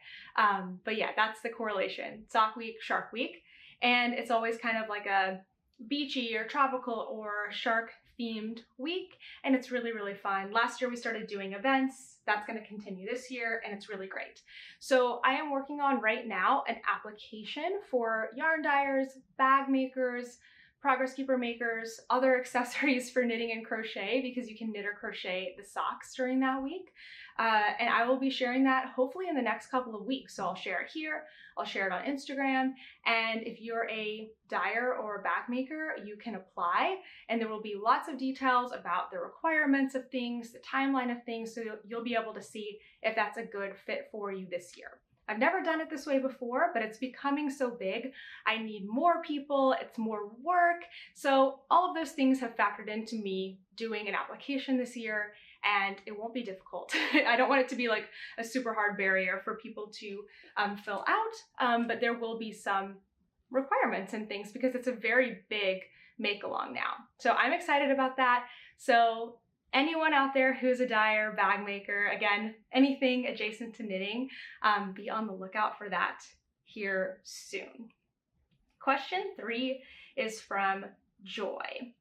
But yeah, that's the correlation. Sock Week, Shark Week. And it's always kind of like a beachy or tropical or shark themed week, and it's really, really fun. Last year we started doing events. That's going to continue this year, and it's really great. So I am working on right now an application for yarn dyers, bag makers, progress keeper makers, other accessories for knitting and crochet, because you can knit or crochet the socks during that week. And I will be sharing that hopefully in the next couple of weeks. So I'll share it here, I'll share it on Instagram, and if you're a dyer or a bag maker, you can apply, and there will be lots of details about the requirements of things, the timeline of things, so you'll be able to see if that's a good fit for you this year. I've never done it this way before, but it's becoming so big. I need more people, it's more work. So all of those things have factored into me doing an application this year, and it won't be difficult. I don't want it to be like a super hard barrier for people to fill out, but there will be some requirements and things because it's a very big make-along now. So I'm excited about that. So anyone out there who's a dyer, bag maker, again, anything adjacent to knitting, be on the lookout for that here soon. Question 3 is from Joy.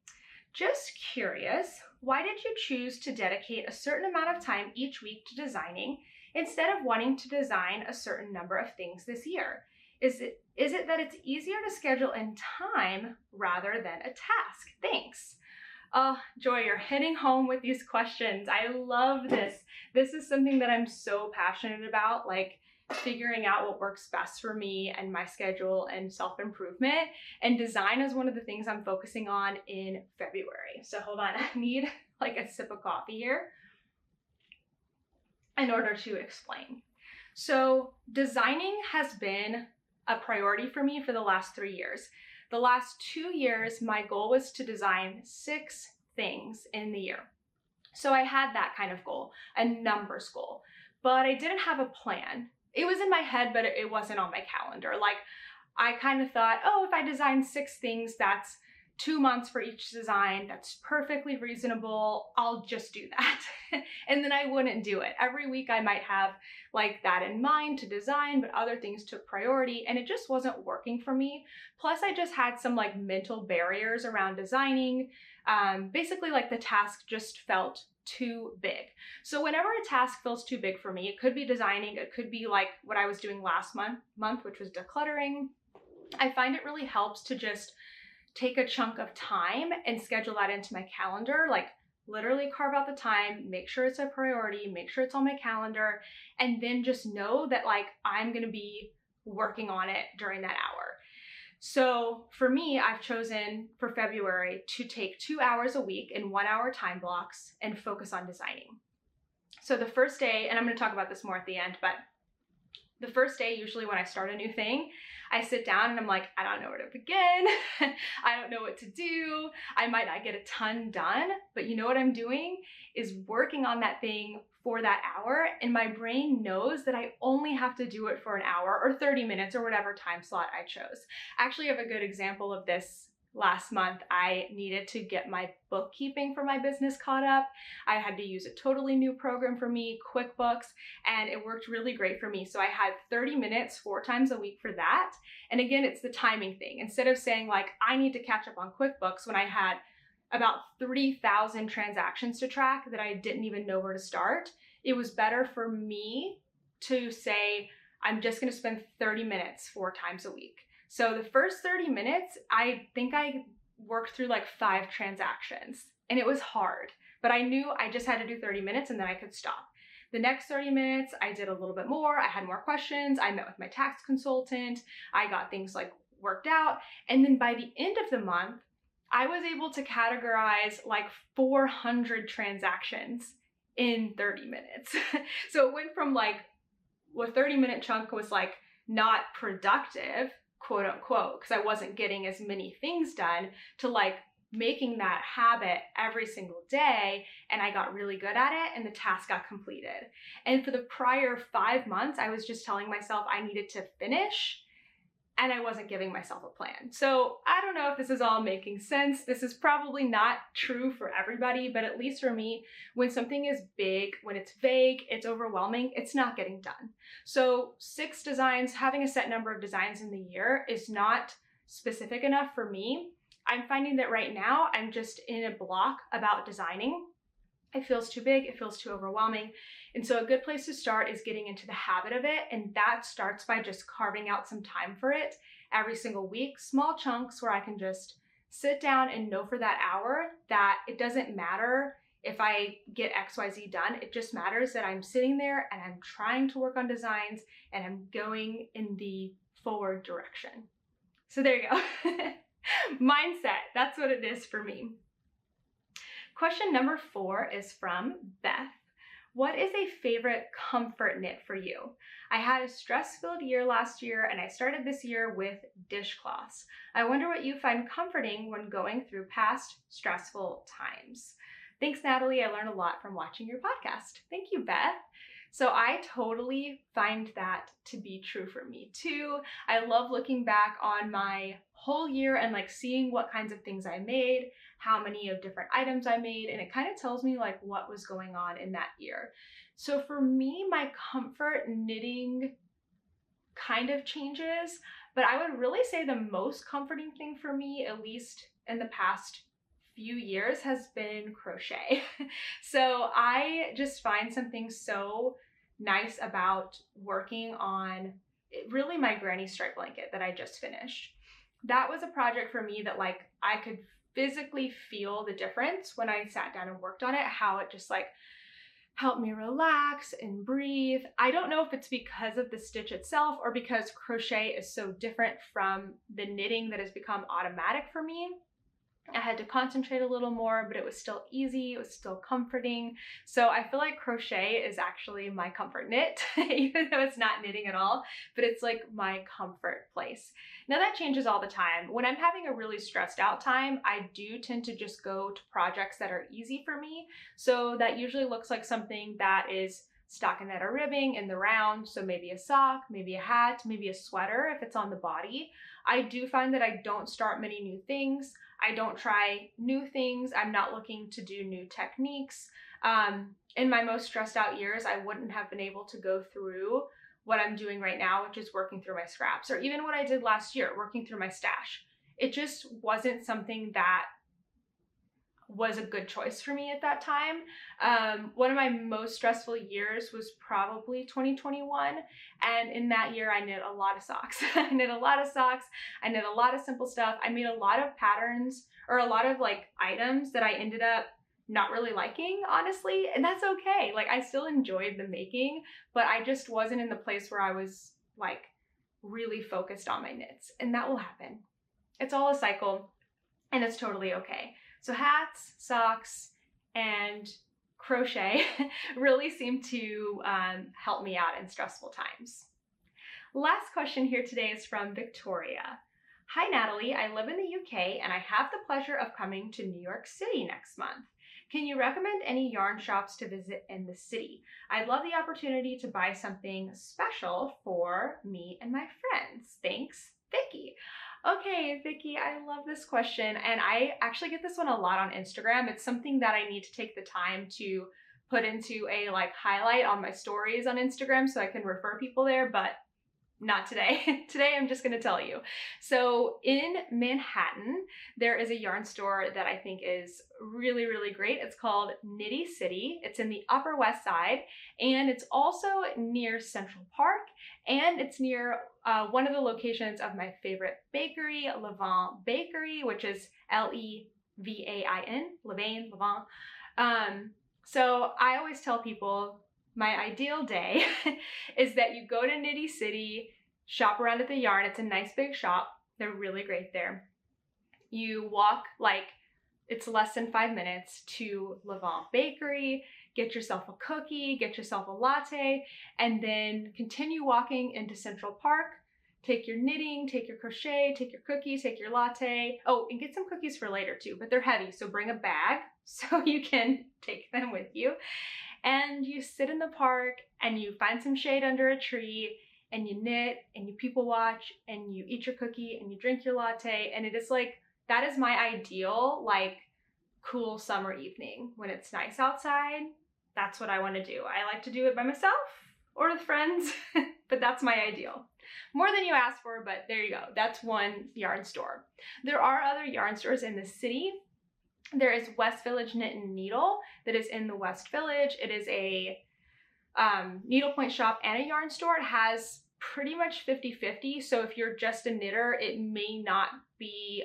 Just curious, why did you choose to dedicate a certain amount of time each week to designing instead of wanting to design a certain number of things this year? Is it that it's easier to schedule in time rather than a task? Thanks. Joy, you're hitting home with these questions. I love this. This is something that I'm so passionate about, like figuring out what works best for me and my schedule and self-improvement. And design is one of the things I'm focusing on in February. So hold on, I need like a sip of coffee here in order to explain. So designing has been a priority for me for the last 3 years. The last 2 years, my goal was to design 6 things in the year. So I had that kind of goal, a numbers goal, but I didn't have a plan. It was in my head, but it wasn't on my calendar. Like I kind of thought, oh, if I design 6 things, that's 2 months for each design. That's perfectly reasonable. I'll just do that. And then I wouldn't do it. Every week I might have like that in mind to design, but other things took priority and it just wasn't working for me. Plus I just had some like mental barriers around designing. Basically like the task just felt too big. So whenever a task feels too big for me, it could be designing, it could be like what I was doing last month, which was decluttering. I find it really helps to just take a chunk of time and schedule that into my calendar, like literally carve out the time, make sure it's a priority, make sure it's on my calendar, and then just know that like I'm gonna be working on it during that hour. So for me, I've chosen for February to take 2 hours a week in 1 hour time blocks and focus on designing. So the first day, and I'm gonna talk about this more at the end, but the first day, usually when I start a new thing, I sit down and I'm like, I don't know where to begin. I don't know what to do. I might not get a ton done, but you know what I'm doing is working on that thing for that hour. And my brain knows that I only have to do it for an hour or 30 minutes or whatever time slot I chose. I actually have a good example of this. Last month, I needed to get my bookkeeping for my business caught up. I had to use a totally new program for me, QuickBooks, and it worked really great for me. So I had 30 minutes 4 times a week for that. And again, it's the timing thing. Instead of saying like, I need to catch up on QuickBooks when I had about 3,000 transactions to track that I didn't even know where to start, it was better for me to say, I'm just gonna spend 30 minutes 4 times a week. So the first 30 minutes, I think I worked through like 5 transactions and it was hard, but I knew I just had to do 30 minutes and then I could stop. The next 30 minutes, I did a little bit more. I had more questions. I met with my tax consultant. I got things like worked out. And then by the end of the month, I was able to categorize like 400 transactions in 30 minutes. So it went from like a 30-minute chunk was like not productive, quote unquote, because I wasn't getting as many things done, to like making that habit every single day, and I got really good at it and the task got completed. And for the prior 5 months, I was just telling myself I needed to finish and I wasn't giving myself a plan. So I don't know if this is all making sense. This is probably not true for everybody, but at least for me, when something is big, when it's vague, it's overwhelming, it's not getting done. So 6 designs, having a set number of designs in the year is not specific enough for me. I'm finding that right now I'm just in a block about designing. It feels too big, it feels too overwhelming. And so a good place to start is getting into the habit of it. And that starts by just carving out some time for it every single week, small chunks where I can just sit down and know for that hour that it doesn't matter if I get XYZ done. It just matters that I'm sitting there and I'm trying to work on designs and I'm going in the forward direction. So there you go. Mindset, that's what it is for me. Question number 4 is from Beth. What is a favorite comfort knit for you? I had a stress-filled year last year and I started this year with dishcloths. I wonder what you find comforting when going through past stressful times. Thanks, Natalie. I learned a lot from watching your podcast. Thank you, Beth. So I totally find that to be true for me too. I love looking back on my whole year and like seeing what kinds of things I made, how many of different items I made, and it kind of tells me like what was going on in that year. So for me, my comfort knitting kind of changes, but I would really say the most comforting thing for me, at least in the past few years, has been crochet. So I just find something so nice about working on really my granny stripe blanket that I just finished. That was a project for me that like I could physically feel the difference when I sat down and worked on it, how it just like helped me relax and breathe. I don't know if it's because of the stitch itself or because crochet is so different from the knitting that has become automatic for me. I had to concentrate a little more, but it was still easy, it was still comforting. So I feel like crochet is actually my comfort knit, even though it's not knitting at all, but it's like my comfort place. Now that changes all the time. When I'm having a really stressed out time, I do tend to just go to projects that are easy for me. So that usually looks like something that is stockinette or ribbing in the round, so maybe a sock, maybe a hat, maybe a sweater if it's on the body. I do find that I don't start many new things. I don't try new things. I'm not looking to do new techniques. In my most stressed out years, I wouldn't have been able to go through what I'm doing right now, which is working through my scraps, or even what I did last year, working through my stash. It just wasn't something that was a good choice for me at that time. One of my most stressful years was probably 2021. And in that year, I knit a lot of socks. I knit a lot of socks. I knit a lot of simple stuff. I made a lot of patterns, or a lot of like items that I ended up not really liking, honestly. And that's okay. Like, I still enjoyed the making, but I just wasn't in the place where I was like really focused on my knits. And that will happen. It's all a cycle, and it's totally okay. So hats, socks, and crochet really seem to help me out in stressful times. Last question here today is from Victoria. Hi Natalie, I live in the UK and I have the pleasure of coming to New York City next month. Can you recommend any yarn shops to visit in the city? I'd love the opportunity to buy something special for me and my friends. Thanks, Vicky. Okay, Vicky, I love this question, and I actually get this one a lot on Instagram. It's something that I need to take the time to put into a like highlight on my stories on Instagram so I can refer people there, but not today. Today I'm just going to tell you. So in Manhattan, there is a yarn store that I think is really, really great. It's called Knitty City. It's in the Upper West Side, and it's also near Central Park, and it's near one of the locations of my favorite bakery, Levain Bakery, which is L-E-V-A-I-N, Levain, Levain. So I always tell people, my ideal day is that you go to Knitty City, shop around at the yarn. It's a nice big shop. They're really great there. You walk like it's less than 5 minutes to Levain Bakery, get yourself a cookie, get yourself a latte, and then continue walking into Central Park. Take your knitting, take your crochet, take your cookies, take your latte. Oh, and get some cookies for later too, but they're heavy, so bring a bag so you can take them with you. And you sit in the park and you find some shade under a tree and you knit and you people watch and you eat your cookie and you drink your latte. And it is like, that is my ideal, like, cool summer evening when it's nice outside. That's what I want to do. I like to do it by myself or with friends, but that's my ideal. More than you asked for, but there you go. That's one yarn store. There are other yarn stores in the city. There is West Village Knit and Needle that is in the West Village. It is a needlepoint shop and a yarn store. It has pretty much 50-50. So if you're just a knitter, it may not be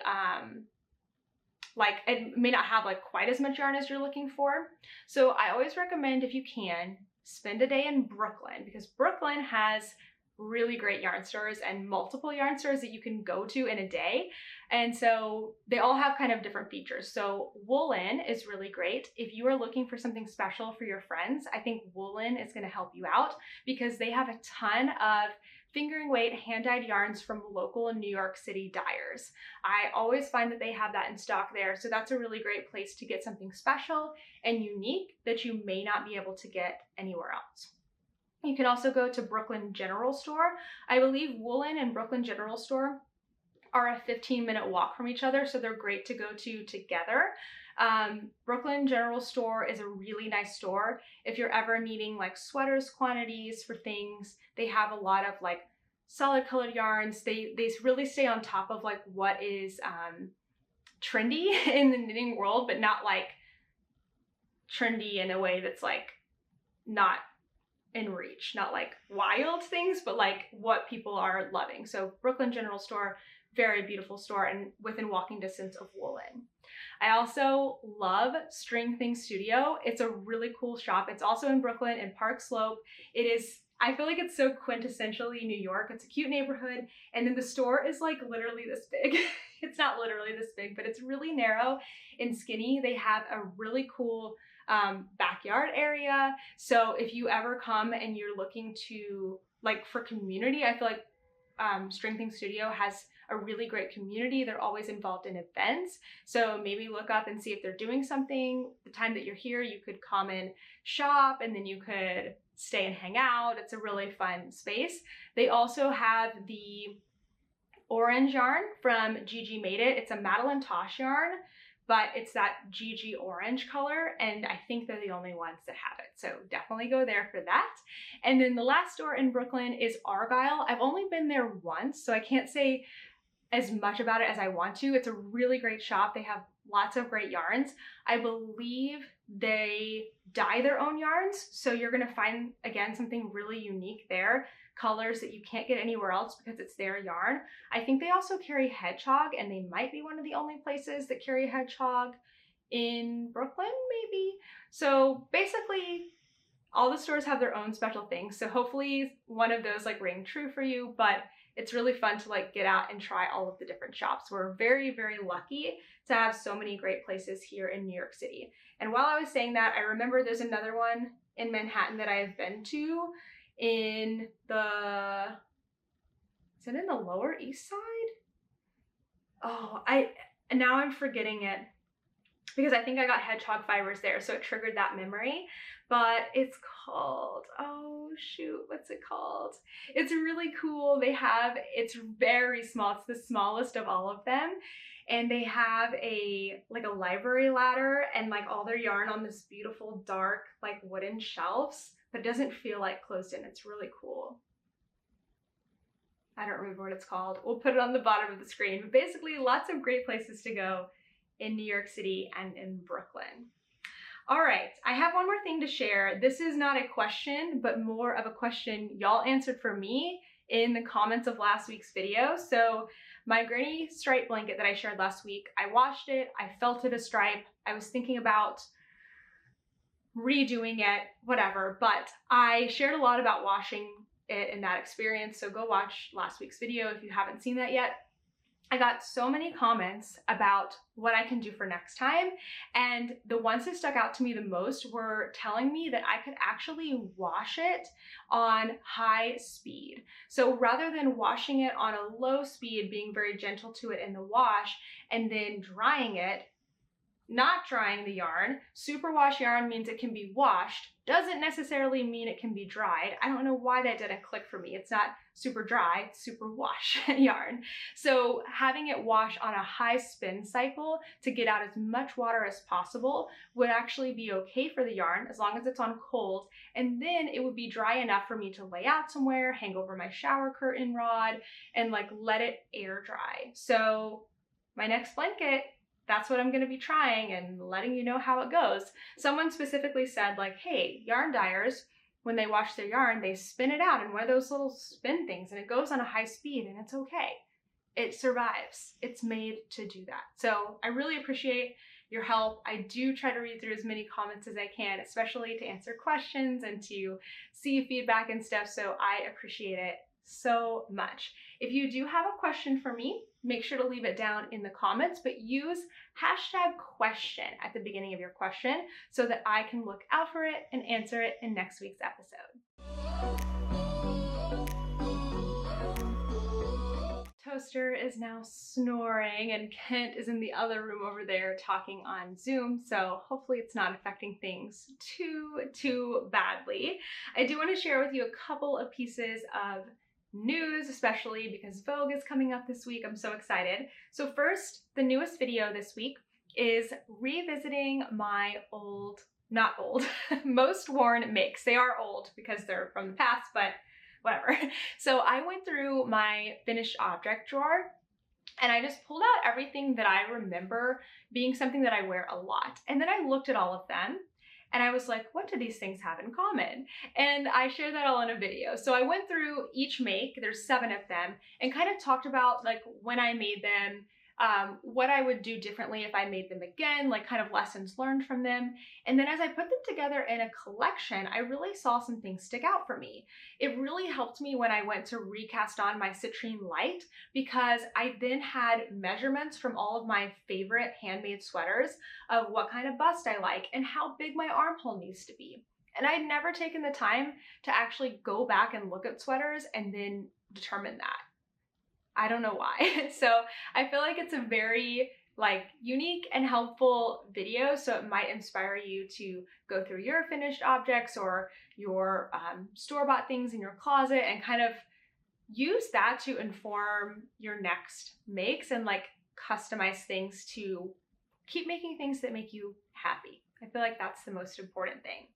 it may not have like quite as much yarn as you're looking for. So I always recommend, if you can, spend a day in Brooklyn, because Brooklyn has really great yarn stores and multiple yarn stores that you can go to in a day. And so they all have kind of different features. So Woolen is really great. If you are looking for something special for your friends, I think Woolen is going to help you out because they have a ton of fingering weight hand-dyed yarns from local New York City dyers. I always find that they have that in stock there. So that's a really great place to get something special and unique that you may not be able to get anywhere else. You can also go to Brooklyn General Store. I believe Woolen and Brooklyn General Store are a 15-minute walk from each other, so they're great to go to together. Brooklyn General Store is a really nice store. If you're ever needing like sweaters quantities for things, they have a lot of like solid colored yarns. They really stay on top of like what is trendy in the knitting world, but not like trendy in a way that's like not in reach, not like wild things, but like what people are loving. So Brooklyn General Store, very beautiful store and within walking distance of Woolen. I also love String Thing Studio. It's a really cool shop. It's also in Brooklyn in Park Slope. It is, I feel like it's so quintessentially New York. It's a cute neighborhood. And then the store is like literally this big. It's not literally this big, but it's really narrow and skinny. They have a really cool backyard area. So if you ever come and you're looking to like for community, I feel like String Thing Studio has a really great community. They're always involved in events. So maybe look up and see if they're doing something. The time that you're here, you could come and shop, and then you could stay and hang out. It's a really fun space. They also have the orange yarn from Gigi Made It. It's a Madeline Tosh yarn, but it's that Gigi orange color, and I think they're the only ones that have it. So definitely go there for that. And then the last store in Brooklyn is Argyle. I've only been there once, so I can't say as much about it as I want to. It's a really great shop. They have lots of great yarns. I believe they dye their own yarns, so you're gonna find, again, something really unique there. Colors that you can't get anywhere else because it's their yarn. I think they also carry hedgehog, and they might be one of the only places that carry hedgehog in Brooklyn, maybe. So basically, all the stores have their own special things. So hopefully one of those like ring true for you, but it's really fun to like get out and try all of the different shops. We're very, very lucky to have so many great places here in New York City. And while I was saying that, I remember there's another one in Manhattan that I've been to in the, is it in the Lower East Side? Oh, now I'm forgetting it because I think I got hedgehog fibers there, so it triggered that memory. But it's called, oh shoot, what's it called? It's really cool. It's very small. It's the smallest of all of them. And they have a library ladder and like all their yarn on this beautiful dark like wooden shelves, but it doesn't feel like closed in. It's really cool. I don't remember what it's called. We'll put it on the bottom of the screen. But basically, lots of great places to go in New York City and in Brooklyn. All right, I have one more thing to share. This is not a question, but more of a question y'all answered for me in the comments of last week's video. So my granny stripe blanket that I shared last week, I washed it, I felted a stripe. I was thinking about redoing it, whatever, but I shared a lot about washing it in that experience. So go watch last week's video if you haven't seen that yet. I got so many comments about what I can do for next time, and the ones that stuck out to me the most were telling me that I could actually wash it on high speed. So rather than washing it on a low speed, being very gentle to it in the wash, and then drying it, not drying the yarn. Superwash yarn means it can be washed, doesn't necessarily mean it can be dried. I don't know why that didn't click for me. It's not super dry, it's super wash yarn. So having it wash on a high spin cycle to get out as much water as possible would actually be okay for the yarn as long as it's on cold, and then it would be dry enough for me to lay out somewhere, hang over my shower curtain rod, and like let it air dry. So my next blanket, that's what I'm gonna be trying and letting you know how it goes. Someone specifically said like, hey, yarn dyers, when they wash their yarn, they spin it out in one of those little spin things and it goes on a high speed and it's okay. It survives. It's made to do that. So I really appreciate your help. I do try to read through as many comments as I can, especially to answer questions and to see feedback and stuff. So I appreciate it so much. If you do have a question for me, make sure to leave it down in the comments, but use #question at the beginning of your question so that I can look out for it and answer it in next week's episode. Toaster is now snoring and Kent is in the other room over there talking on Zoom, so hopefully it's not affecting things too badly. I do want to share with you a couple of pieces of news, especially because Vogue is coming up this week. I'm so excited. So first, the newest video this week is revisiting my most worn makes. They are old because they're from the past, but whatever. So I went through my finished object drawer and I just pulled out everything that I remember being something that I wear a lot. And then I looked at all of them and I was like, what do these things have in common? And I shared that all in a video. So I went through each make, there's 7 of them, and kind of talked about like when I made them, what I would do differently if I made them again, like kind of lessons learned from them. And then as I put them together in a collection, I really saw some things stick out for me. It really helped me when I went to recast on my citrine light because I then had measurements from all of my favorite handmade sweaters of what kind of bust I like and how big my armhole needs to be. And I'd never taken the time to actually go back and look at sweaters and then determine that. I don't know why. So I feel like it's a very like unique and helpful videos, so it might inspire you to go through your finished objects or your store-bought things in your closet and kind of use that to inform your next makes and like customize things to keep making things that make you happy. I feel like that's the most important thing.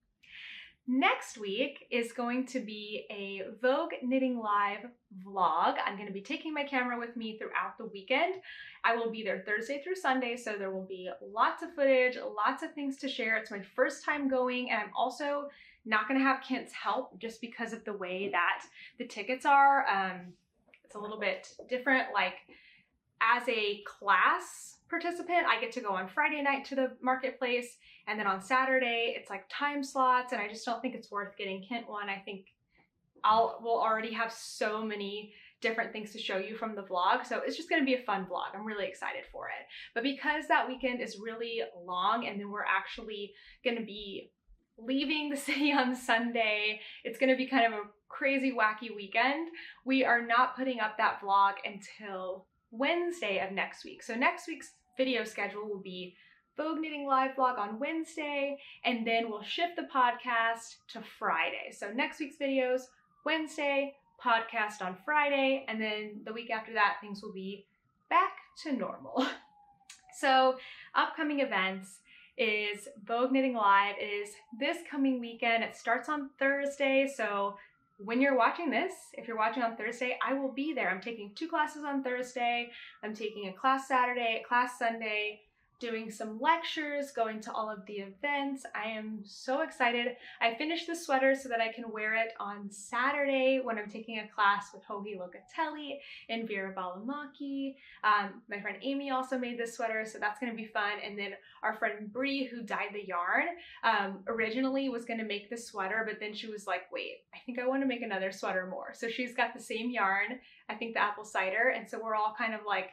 Next week is going to be a Vogue Knitting Live vlog. I'm going to be taking my camera with me throughout the weekend. I will be there Thursday through Sunday, so there will be lots of footage, lots of things to share. It's my first time going, and I'm also not going to have Kent's help just because of the way that the tickets are. It's a little bit different. Like, as a class participant, I get to go on Friday night to the marketplace, and then on Saturday it's like time slots, and I just don't think it's worth getting Kent one. I think we'll already have so many different things to show you from the vlog, so it's just going to be a fun vlog. I'm really excited for it. But because that weekend is really long, and then we're actually going to be leaving the city on Sunday, it's going to be kind of a crazy wacky weekend. We are not putting up that vlog until Wednesday of next week. So next week's video schedule will be Vogue Knitting Live vlog on Wednesday, and then we'll shift the podcast to Friday. So next week's videos, Wednesday, podcast on Friday, and then the week after that, things will be back to normal. So upcoming events is Vogue Knitting Live. It is this coming weekend. It starts on Thursday, so when you're watching this, if you're watching on Thursday, I will be there. I'm taking 2 classes on Thursday. I'm taking a class Saturday, a class Sunday, doing some lectures, going to all of the events. I am so excited. I finished the sweater so that I can wear it on Saturday when I'm taking a class with Joji Locatelli and Vera Balamaki. My friend Amy also made this sweater, so that's gonna be fun. And then our friend Bree, who dyed the yarn, originally was gonna make this sweater, but then she was like, wait, I think I wanna make another sweater more. So she's got the same yarn, I think the apple cider, and so we're all kind of like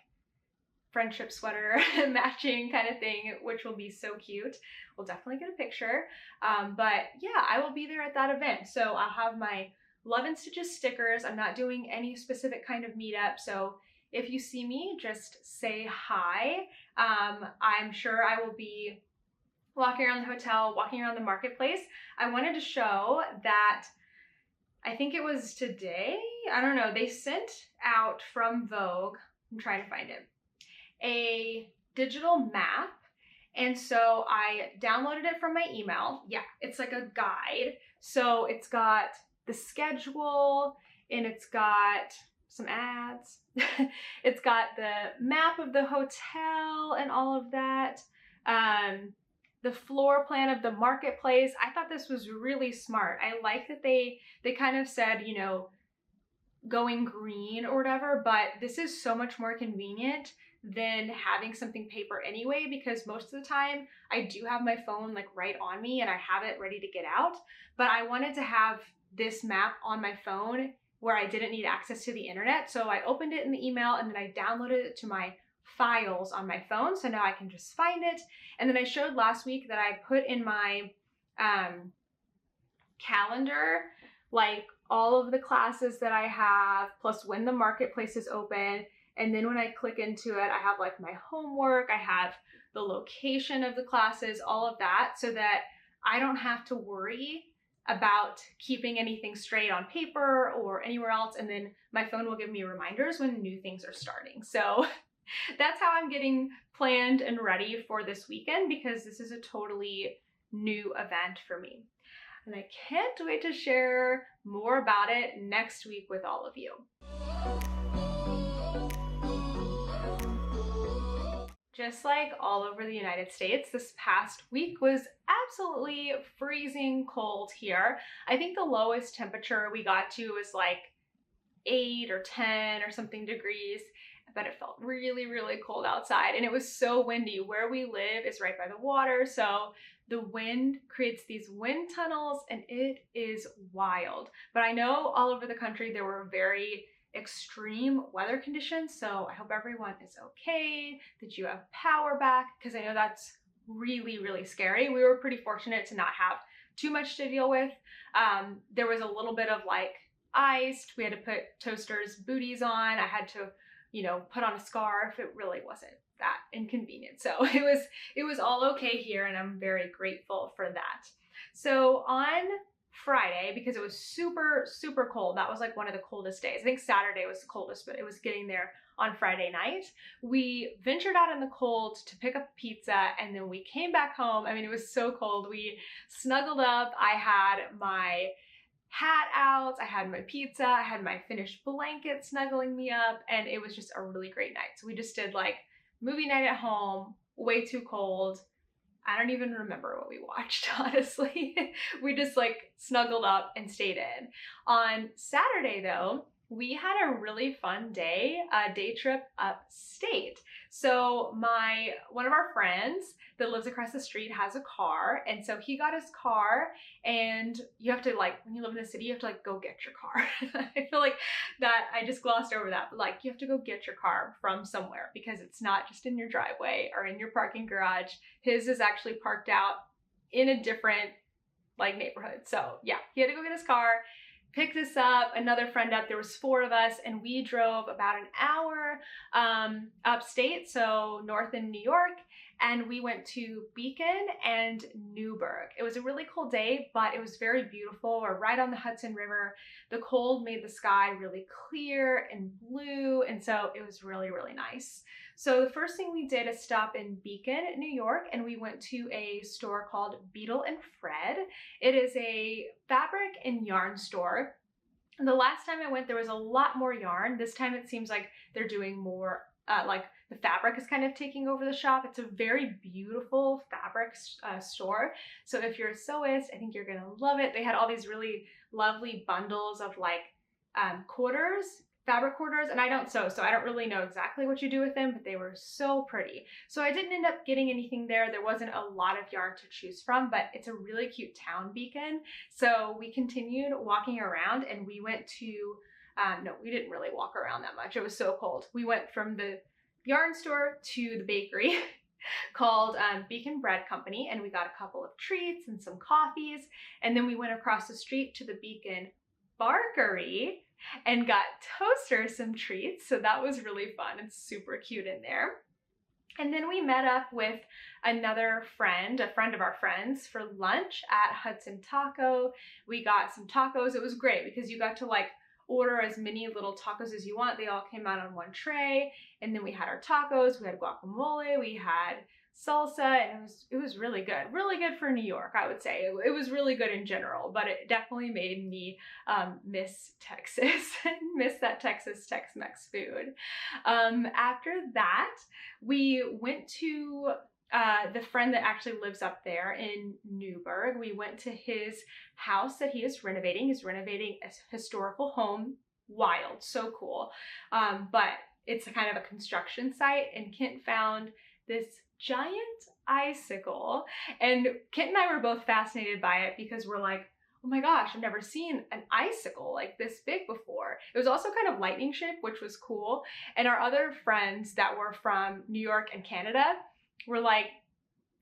friendship sweater matching kind of thing, which will be so cute. We'll definitely get a picture. But yeah, I will be there at that event. So I'll have my Love and Stitches stickers. I'm not doing any specific kind of meetup, so if you see me, just say hi. I'm sure I will be walking around the hotel, walking around the marketplace. I wanted to show that, I think it was today, I don't know, they sent out from Vogue, I'm trying to find it, a digital map, and so I downloaded it from my email. Yeah, it's like a guide. So it's got the schedule, and it's got some ads. It's got the map of the hotel and all of that. The floor plan of the marketplace. I thought this was really smart. I like that they kind of said, you know, going green or whatever, but this is so much more convenient than having something paper anyway, because most of the time I do have my phone like right on me and I have it ready to get out, but I wanted to have this map on my phone where I didn't need access to the internet. So I opened it in the email and then I downloaded it to my files on my phone, so now I can just find it. And then I showed last week that I put in my calendar like all of the classes that I have, plus when the marketplace is open. And then when I click into it, I have like my homework, I have the location of the classes, all of that, so that I don't have to worry about keeping anything straight on paper or anywhere else. And then my phone will give me reminders when new things are starting. So that's how I'm getting planned and ready for this weekend, because this is a totally new event for me. And I can't wait to share more about it next week with all of you. Just like all over the United States, this past week was absolutely freezing cold here. I think the lowest temperature we got to was like 8 or 10 or something degrees, but it felt really, really cold outside, and it was so windy. Where we live is right by the water, so the wind creates these wind tunnels, and it is wild. But I know all over the country there were very extreme weather conditions, so I hope everyone is okay, that you have power back, because I know that's really, really scary. We were pretty fortunate to not have too much to deal with. There was a little bit of like ice. We had to put Toaster's booties on. I had to, you know, put on a scarf. It really wasn't that inconvenient. So it was all okay here, and I'm very grateful for that. So on Friday, because it was super, super cold, that was like one of the coldest days. I think Saturday was the coldest, but it was getting there on Friday night. We ventured out in the cold to pick up pizza, and then we came back home. I mean, it was so cold. We snuggled up. I had my hat out, I had my pizza, I had my finished blanket snuggling me up, and it was just a really great night. So we just did like movie night at home, way too cold. I don't even remember what we watched, honestly. We just like snuggled up and stayed in. On Saturday though, we had a really fun day, a day trip upstate. So one of our friends that lives across the street has a car, and so he got his car, and you have to like, when you live in the city, you have to like go get your car. I feel like that I just glossed over that, but like you have to go get your car from somewhere because it's not just in your driveway or in your parking garage. His is actually parked out in a different like neighborhood. So yeah, he had to go get his car, pick this up, another friend up. There was 4 of us, and we drove about an hour upstate, so north in New York, and we went to Beacon and Newburgh. It was a really cool day, but it was very beautiful. We're right on the Hudson River. The cold made the sky really clear and blue, and so it was really, really nice. So the first thing we did is stop in Beacon, New York, and we went to a store called Beetle and Fred. It is a fabric and yarn store. The last time I went, there was a lot more yarn. This time it seems like they're doing more, like the fabric is kind of taking over the shop. It's a very beautiful fabric store. So if you're a sewist, I think you're gonna love it. They had all these really lovely bundles of like quarters, fabric quarters, and I don't sew, so I don't really know exactly what you do with them, but they were so pretty. So I didn't end up getting anything there. There wasn't a lot of yarn to choose from, but it's a really cute town, Beacon. So we continued walking around, and we went to, no, we didn't really walk around that much. It was so cold. We went from the yarn store to the bakery called Beacon Bread Company, and we got a couple of treats and some coffees, and then we went across the street to the Beacon Barkery and got Toaster some treats. So that was really fun and super cute in there. And then we met up with another friend, a friend of our friends, for lunch at Hudson Taco. We got some tacos. It was great because you got to like order as many little tacos as you want. They all came out on one tray. And then we had our tacos, we had guacamole, we had salsa, and it was really good. Really good for New York, I would say. It was really good in general, but it definitely made me miss Texas and miss that Texas Tex-Mex food. After that, we went to the friend that actually lives up there in Newburgh. We went to his house that he is renovating. He's renovating a historical home. Wild, so cool. But it's a kind of a construction site, and Kent found this giant icicle, and Kent and I were both fascinated by it because we're like, oh my gosh, I've never seen an icicle like this big before. It was also kind of lightning shaped, which was cool. And our other friends that were from New York and Canada were like,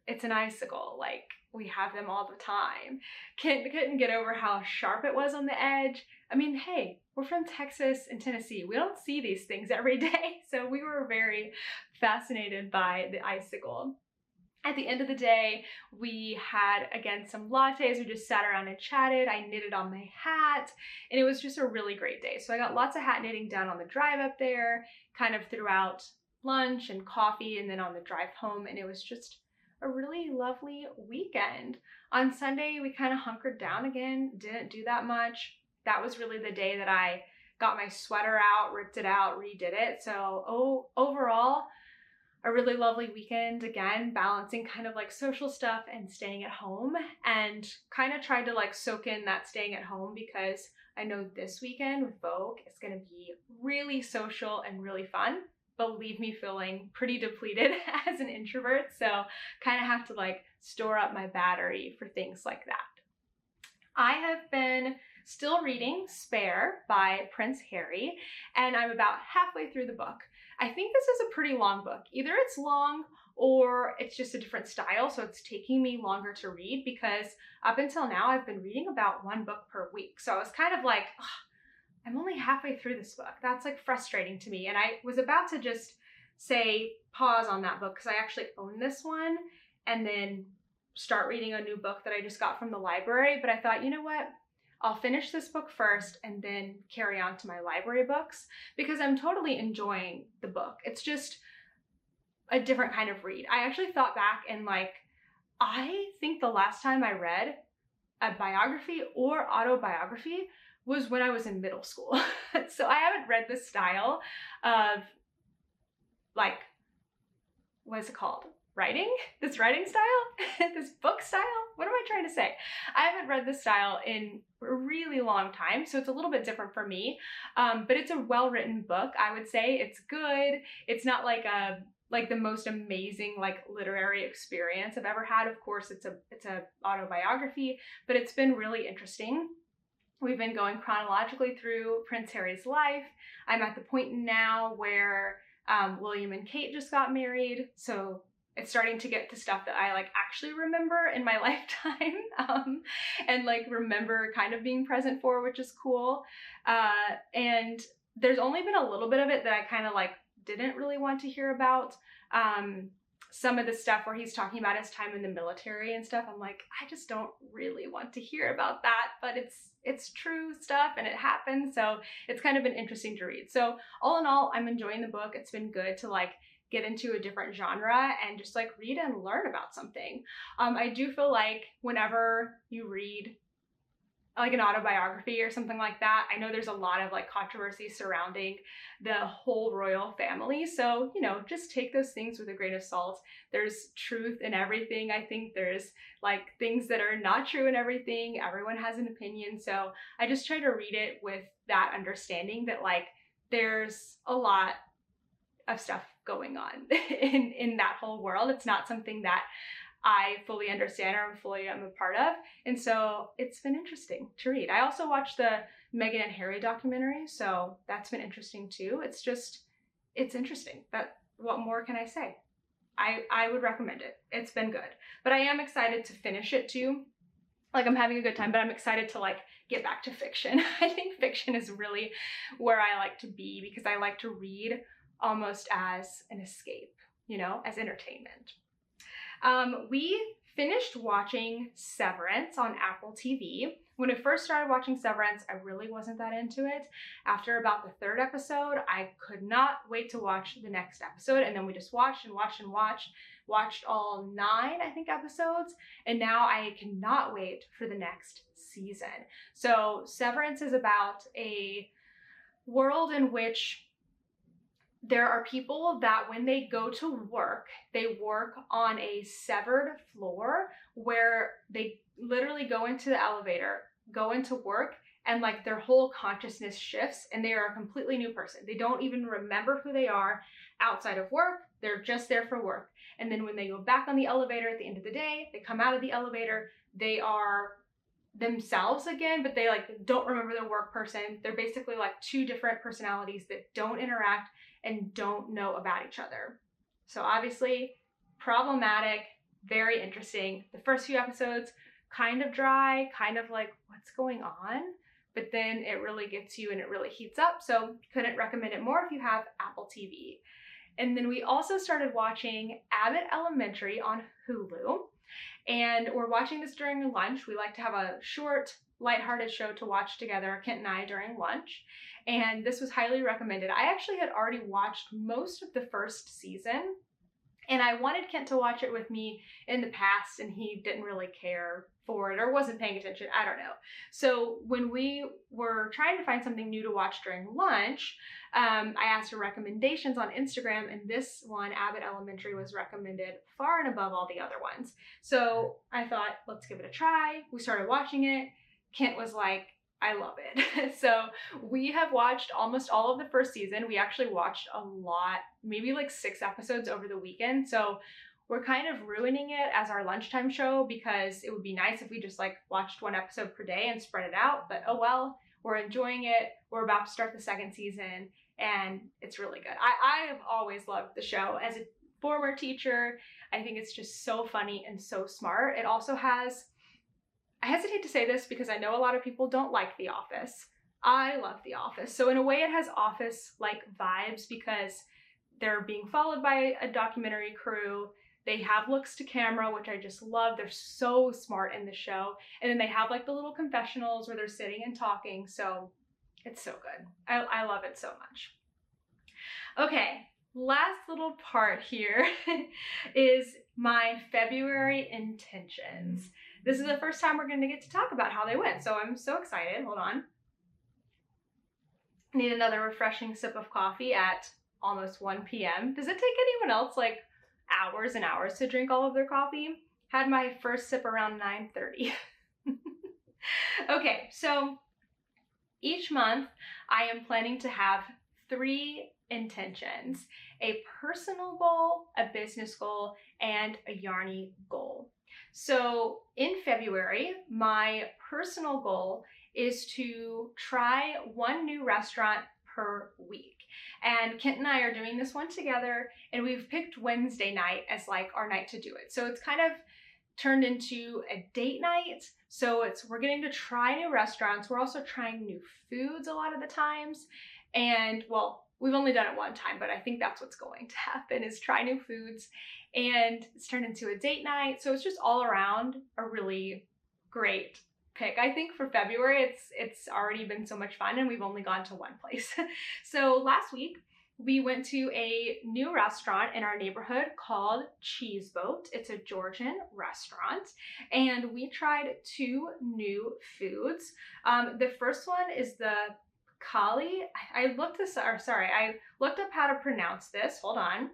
it's an icicle, like we have them all the time. Kent couldn't get over how sharp it was on the edge. I mean, hey, we're from Texas and Tennessee. We don't see these things every day. So we were very fascinated by the icicle. At the end of the day, we had, again, some lattes. We just sat around and chatted. I knitted on my hat, and it was just a really great day. So I got lots of hat knitting done on the drive up there, kind of throughout lunch and coffee, and then on the drive home, and it was just a really lovely weekend. On Sunday, we kind of hunkered down again, didn't do that much. That was really the day that I got my sweater out, ripped it out, redid it. So overall, a really lovely weekend, again, balancing kind of like social stuff and staying at home, and kind of tried to like soak in that staying at home because I know this weekend with Vogue is going to be really social and really fun, but leave me feeling pretty depleted as an introvert. So kind of have to like store up my battery for things like that. I have been still reading Spare by Prince Harry, and I'm about halfway through the book. I think this is a pretty long book. Either it's long or it's just a different style, so it's taking me longer to read because up until now I've been reading about one book per week. So I was kind of like, I'm only halfway through this book. That's like frustrating to me. And I was about to just say pause on that book because I actually own this one and then start reading a new book that I just got from the library. But I thought, you know what? I'll finish this book first and then carry on to my library books because I'm totally enjoying the book. It's just a different kind of read. I actually thought back and like, I think the last time I read a biography or autobiography was when I was in middle school. So I haven't read this style of like, what is it called? Writing? This writing style? This book style? What am I trying to say? I haven't read this style in a really long time, so it's a little bit different for me. But it's a well-written book, I would say. It's good. It's not like the most amazing like literary experience I've ever had. Of course, it's a autobiography, but it's been really interesting. We've been going chronologically through Prince Harry's life. I'm at the point now where William and Kate just got married, so it's starting to get to stuff that I like actually remember in my lifetime and like remember kind of being present for, which is cool. And there's only been a little bit of it that I kind of like didn't really want to hear about. Some of the stuff where he's talking about his time in the military and stuff, I'm like, I just don't really want to hear about that, but it's true stuff and it happened, so it's kind of been interesting to read. So all in all, I'm enjoying the book. It's been good to like get into a different genre and just like read and learn about something. I do feel like whenever you read like an autobiography or something like that, I know there's a lot of like controversy surrounding the whole royal family. So, you know, just take those things with a grain of salt. There's truth in everything. I think there's like things that are not true in everything. Everyone has an opinion. So I just try to read it with that understanding that like there's a lot of stuff going on in that whole world. It's not something that I fully understand or fully am a part of. And so it's been interesting to read. I also watched the Meghan and Harry documentary, so that's been interesting too. It's interesting. But what more can I say? I would recommend it. It's been good. But I am excited to finish it too. Like I'm having a good time, but I'm excited to like get back to fiction. I think fiction is really where I like to be because I like to read almost as an escape, you know, as entertainment. We finished watching Severance on Apple TV. When I first started watching Severance, I really wasn't that into it. After about the third episode, I could not wait to watch the next episode. And then we just watched and watched and watched all 9, I think, episodes. And now I cannot wait for the next season. So Severance is about a world in which there are people that when they go to work, they work on a severed floor where they literally go into the elevator, go into work, and like their whole consciousness shifts and they are a completely new person. They don't even remember who they are outside of work. They're just there for work. And then when they go back on the elevator at the end of the day, they come out of the elevator, they are themselves again, but they like don't remember their work person. They're basically like 2 different personalities that don't interact and don't know about each other. So obviously problematic, very interesting. The first few episodes kind of dry, kind of like what's going on, but then it really gets you and it really heats up. So couldn't recommend it more if you have Apple TV. And then we also started watching Abbott Elementary on Hulu. And we're watching this during lunch. We like to have a short, lighthearted show to watch together, Kent and I, during lunch. And this was highly recommended. I actually had already watched most of the first season, and I wanted Kent to watch it with me in the past, and he didn't really care for it or wasn't paying attention. I don't know. So when we were trying to find something new to watch during lunch, I asked for recommendations on Instagram, and this one, Abbott Elementary, was recommended far and above all the other ones. So I thought, let's give it a try. We started watching it. Kent was like, I love it. So we have watched almost all of the first season. We actually watched a lot, maybe like 6 episodes over the weekend. So we're kind of ruining it as our lunchtime show because it would be nice if we just like watched 1 episode per day and spread it out. But oh well, we're enjoying it. We're about to start the 2nd season and it's really good. I have always loved the show. As a former teacher, I think it's just so funny and so smart. It also has, I hesitate to say this because I know a lot of people don't like The Office. I love The Office. So in a way it has Office-like vibes because they're being followed by a documentary crew. They have looks to camera, which I just love. They're so smart in the show. And then they have like the little confessionals where they're sitting and talking. So it's so good. I love it so much. Okay, last little part here is my February intentions. This is the first time we're going to get to talk about how they went. So I'm so excited. Hold on. Need another refreshing sip of coffee at almost 1 p.m. Does it take anyone else like hours and hours to drink all of their coffee? Had my first sip around 9:30. Okay, so each month I am planning to have 3 intentions: a personal goal, a business goal, and a yarny goal. So in February, my personal goal is to try 1 new restaurant per week. And Kent and I are doing this one together, and we've picked Wednesday night as like our night to do it. So it's kind of turned into a date night. So we're getting to try new restaurants. We're also trying new foods a lot of the times. And well, we've only done it one time, but I think that's what's going to happen, is try new foods. And it's turned into a date night. So it's just all around a really great pick. I think for February, it's already been so much fun, and we've only gone to one place. So last week, we went to a new restaurant in our neighborhood called Cheese Boat. It's a Georgian restaurant, and we tried 2 new foods. The first one is the Kali. I looked up how to pronounce this. Hold on.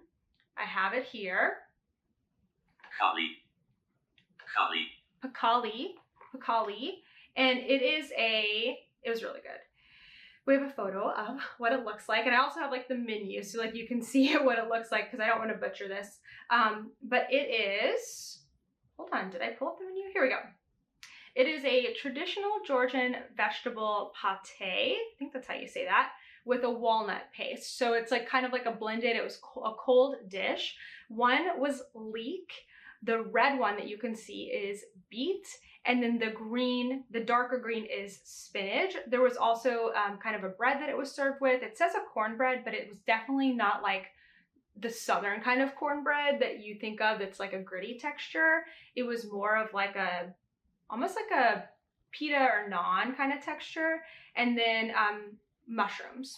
I have it here. Pakali, and it was really good. We have a photo of what it looks like, and I also have like the menu, so like you can see what it looks like, because I don't want to butcher this. But it is, hold on, did I pull up the menu? Here we go. It is a traditional Georgian vegetable pate, I think that's how you say that, with a walnut paste. So it's like kind of like a blended, it was a cold dish. One was leek. The red one that you can see is beet, and then the darker green is spinach. There was also kind of a bread that it was served with. It says a cornbread, but it was definitely not like the southern kind of cornbread that you think of that's like a gritty texture. It was more of like almost like a pita or naan kind of texture, and then mushrooms.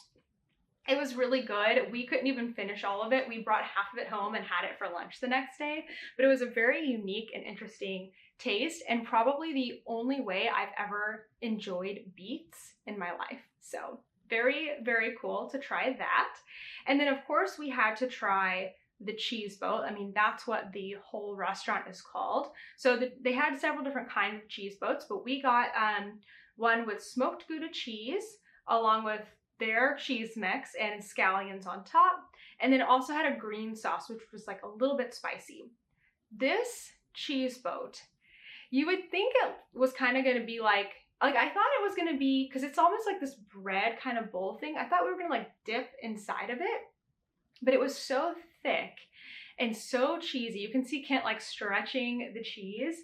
It was really good. We couldn't even finish all of it. We brought half of it home and had it for lunch the next day, but it was a very unique and interesting taste, and probably the only way I've ever enjoyed beets in my life. So very, very cool to try that. And then of course we had to try the Cheese Boat. I mean, that's what the whole restaurant is called. So they had several different kinds of cheese boats, but we got one with smoked Gouda cheese along with their cheese mix and scallions on top, and then also had a green sauce, which was like a little bit spicy. This Cheese Boat, you would think it was kind of going to be like I thought it was going to be, because it's almost like this bread kind of bowl thing. I thought we were going to like dip inside of it, but it was so thick and so cheesy. You can see Kent like stretching the cheese.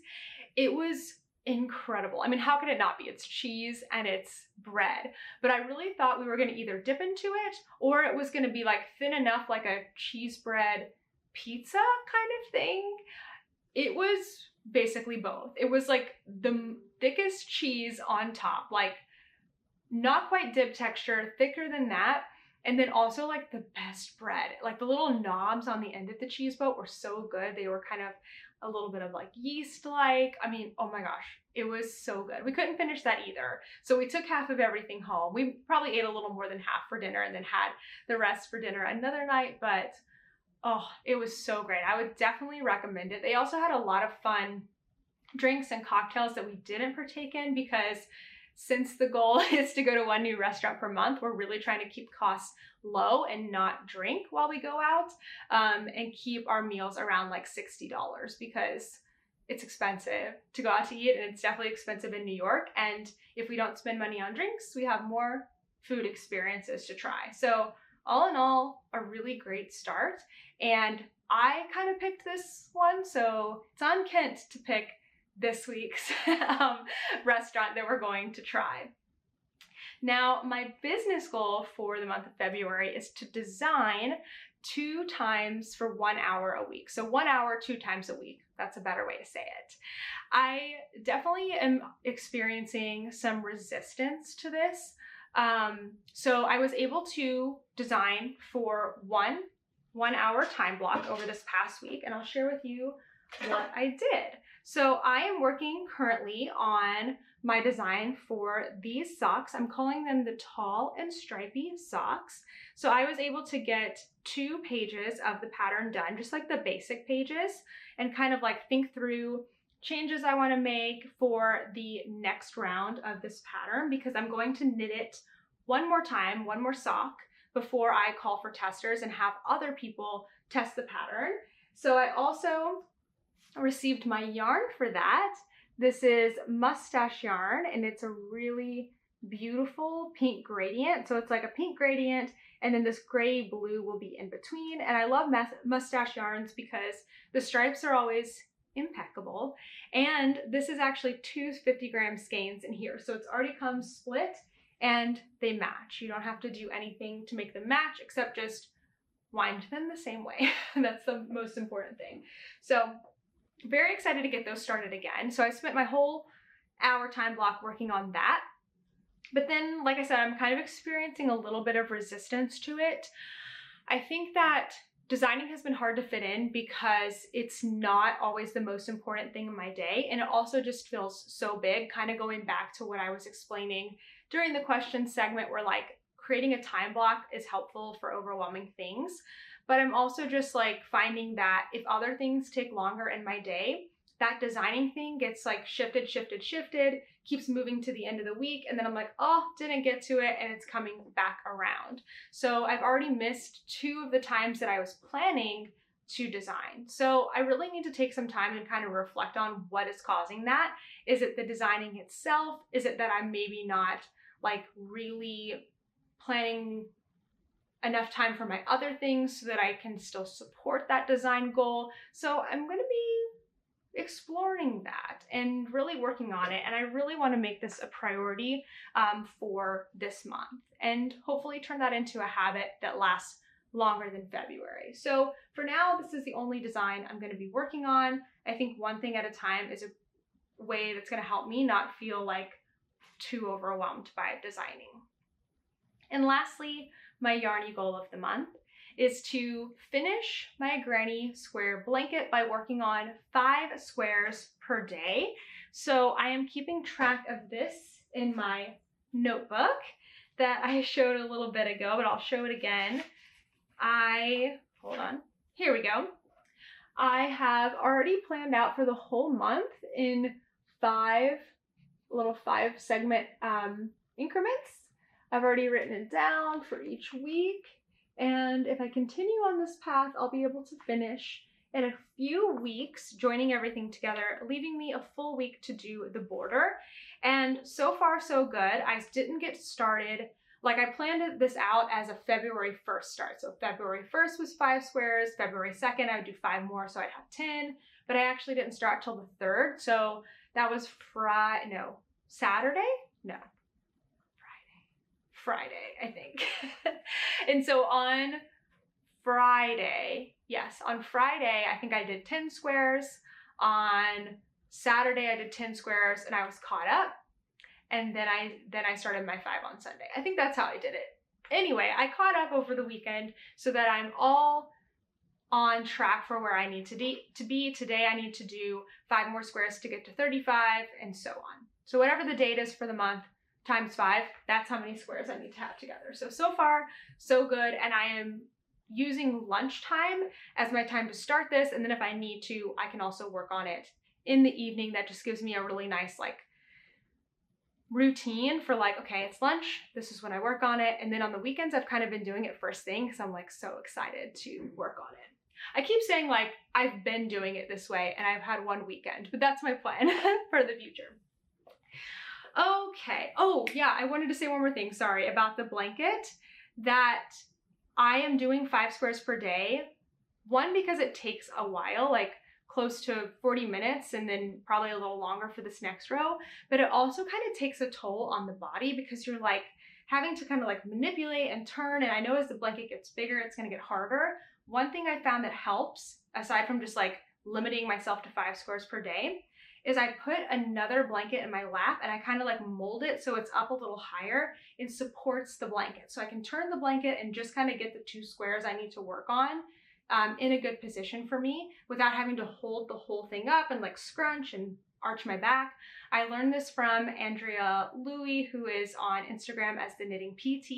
It was incredible. I mean, how could it not be? It's cheese and it's bread. But I really thought we were going to either dip into it, or it was going to be like thin enough like a cheese bread pizza kind of thing. It was basically both. It was like the thickest cheese on top, like not quite dip texture, thicker than that. And then also like the best bread. Like the little knobs on the end of the Cheese Boat were so good. They were kind of a little bit of like yeast-like. I mean, oh my gosh, it was so good. We couldn't finish that either. So we took half of everything home. We probably ate a little more than half for dinner and then had the rest for dinner another night. But oh, it was so great. I would definitely recommend it. They also had a lot of fun drinks and cocktails that we didn't partake in, because since the goal is to go to one new restaurant per month, we're really trying to keep costs low and not drink while we go out, and keep our meals around like $60, because it's expensive to go out to eat, and it's definitely expensive in New York. And if we don't spend money on drinks, we have more food experiences to try. So all in all, a really great start. And I kind of picked this one, so it's on Kent to pick this week's restaurant that we're going to try. Now, my business goal for the month of February is to design 2 times for 1 hour a week. So 1 hour, 2 times a week. That's a better way to say it. I definitely am experiencing some resistance to this. So I was able to design for one 1 hour time block over this past week, and I'll share with you what I did. So I am working currently on my design for these socks. I'm calling them the tall and stripy socks. So I was able to get 2 pages of the pattern done, just like the basic pages, and kind of like think through changes I want to make for the next round of this pattern, because I'm going to knit it one more time, one more sock, before I call for testers and have other people test the pattern. So I also received my yarn for that. This is mustache yarn, and it's a really beautiful pink gradient. So it's like a pink gradient, and then this gray blue will be in between. And I love mustache yarns because the stripes are always impeccable. And this is actually 2 50-gram skeins in here. So it's already comes split and they match. You don't have to do anything to make them match except just wind them the same way. That's the most important thing. So very excited to get those started again. So I spent my whole hour time block working on that. But then, like I said, I'm kind of experiencing a little bit of resistance to it. I think that designing has been hard to fit in because it's not always the most important thing in my day. And it also just feels so big, kind of going back to what I was explaining during the question segment, where like creating a time block is helpful for overwhelming things. But I'm also just like finding that if other things take longer in my day, that designing thing gets like shifted, keeps moving to the end of the week. And then I'm like, oh, didn't get to it. And it's coming back around. So I've already missed 2 of the times that I was planning to design. So I really need to take some time and kind of reflect on what is causing that. Is it the designing itself? Is it that I'm maybe not like really planning enough time for my other things so that I can still support that design goal? So I'm going to be exploring that and really working on it. And I really want to make this a priority for this month and hopefully turn that into a habit that lasts longer than February. So for now, this is the only design I'm going to be working on. I think one thing at a time is a way that's going to help me not feel like too overwhelmed by designing. And lastly, my yarny goal of the month is to finish my granny square blanket by working on 5 squares per day. So I am keeping track of this in my notebook that I showed a little bit ago, but I'll show it again. Hold on, here we go. I have already planned out for the whole month in 5 segment increments. I've already written it down for each week. And if I continue on this path, I'll be able to finish in a few weeks, joining everything together, leaving me a full week to do the border. And so far, so good. I didn't get started. Like I planned this out as a February 1st start. So February 1st was 5 squares. February 2nd, I would do 5 more, so I'd have 10. But I actually didn't start till the 3rd. So that was Saturday? No. Friday, I think. And so on Friday, I think I did 10 squares. On Saturday, I did 10 squares and I was caught up. And then I started my 5 on Sunday. I think that's how I did it. Anyway, I caught up over the weekend so that I'm all on track for where I need to be. Today, I need to do 5 more squares to get to 35 and so on. So whatever the date is for the month, times 5, that's how many squares I need to have together. So far, so good. And I am using lunchtime as my time to start this. And then if I need to, I can also work on it in the evening. That just gives me a really nice like routine for like, okay, it's lunch. This is when I work on it. And then on the weekends, I've kind of been doing it first thing because I'm like so excited to work on it. I keep saying like I've been doing it this way and I've had 1 weekend, but that's my plan for the future. Okay. Oh yeah, I wanted to say one more thing, sorry, about the blanket, that I am doing 5 squares per day. One, because it takes a while, like close to 40 minutes and then probably a little longer for this next row, but it also kind of takes a toll on the body because you're like having to kind of like manipulate and turn, and I know as the blanket gets bigger, it's gonna get harder. One thing I found that helps, aside from just like limiting myself to 5 squares per day, is I put another blanket in my lap and I kind of like mold it so it's up a little higher. It supports the blanket. So I can turn the blanket and just kind of get the 2 squares I need to work on in a good position for me without having to hold the whole thing up and like scrunch and arch my back. I learned this from Andrea Louie, who is on Instagram as the Knitting PT.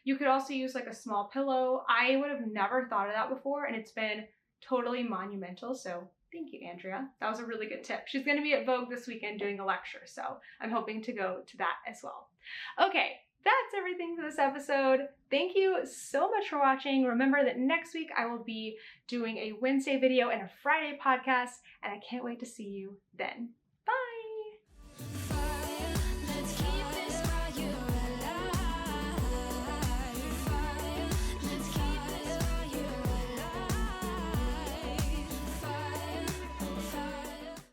You could also use like a small pillow. I would have never thought of that before, and it's been totally monumental. So thank you, Andrea. That was a really good tip. She's going to be at Vogue this weekend doing a lecture, so I'm hoping to go to that as well. Okay, that's everything for this episode. Thank you so much for watching. Remember that next week I will be doing a Wednesday video and a Friday podcast, and I can't wait to see you then.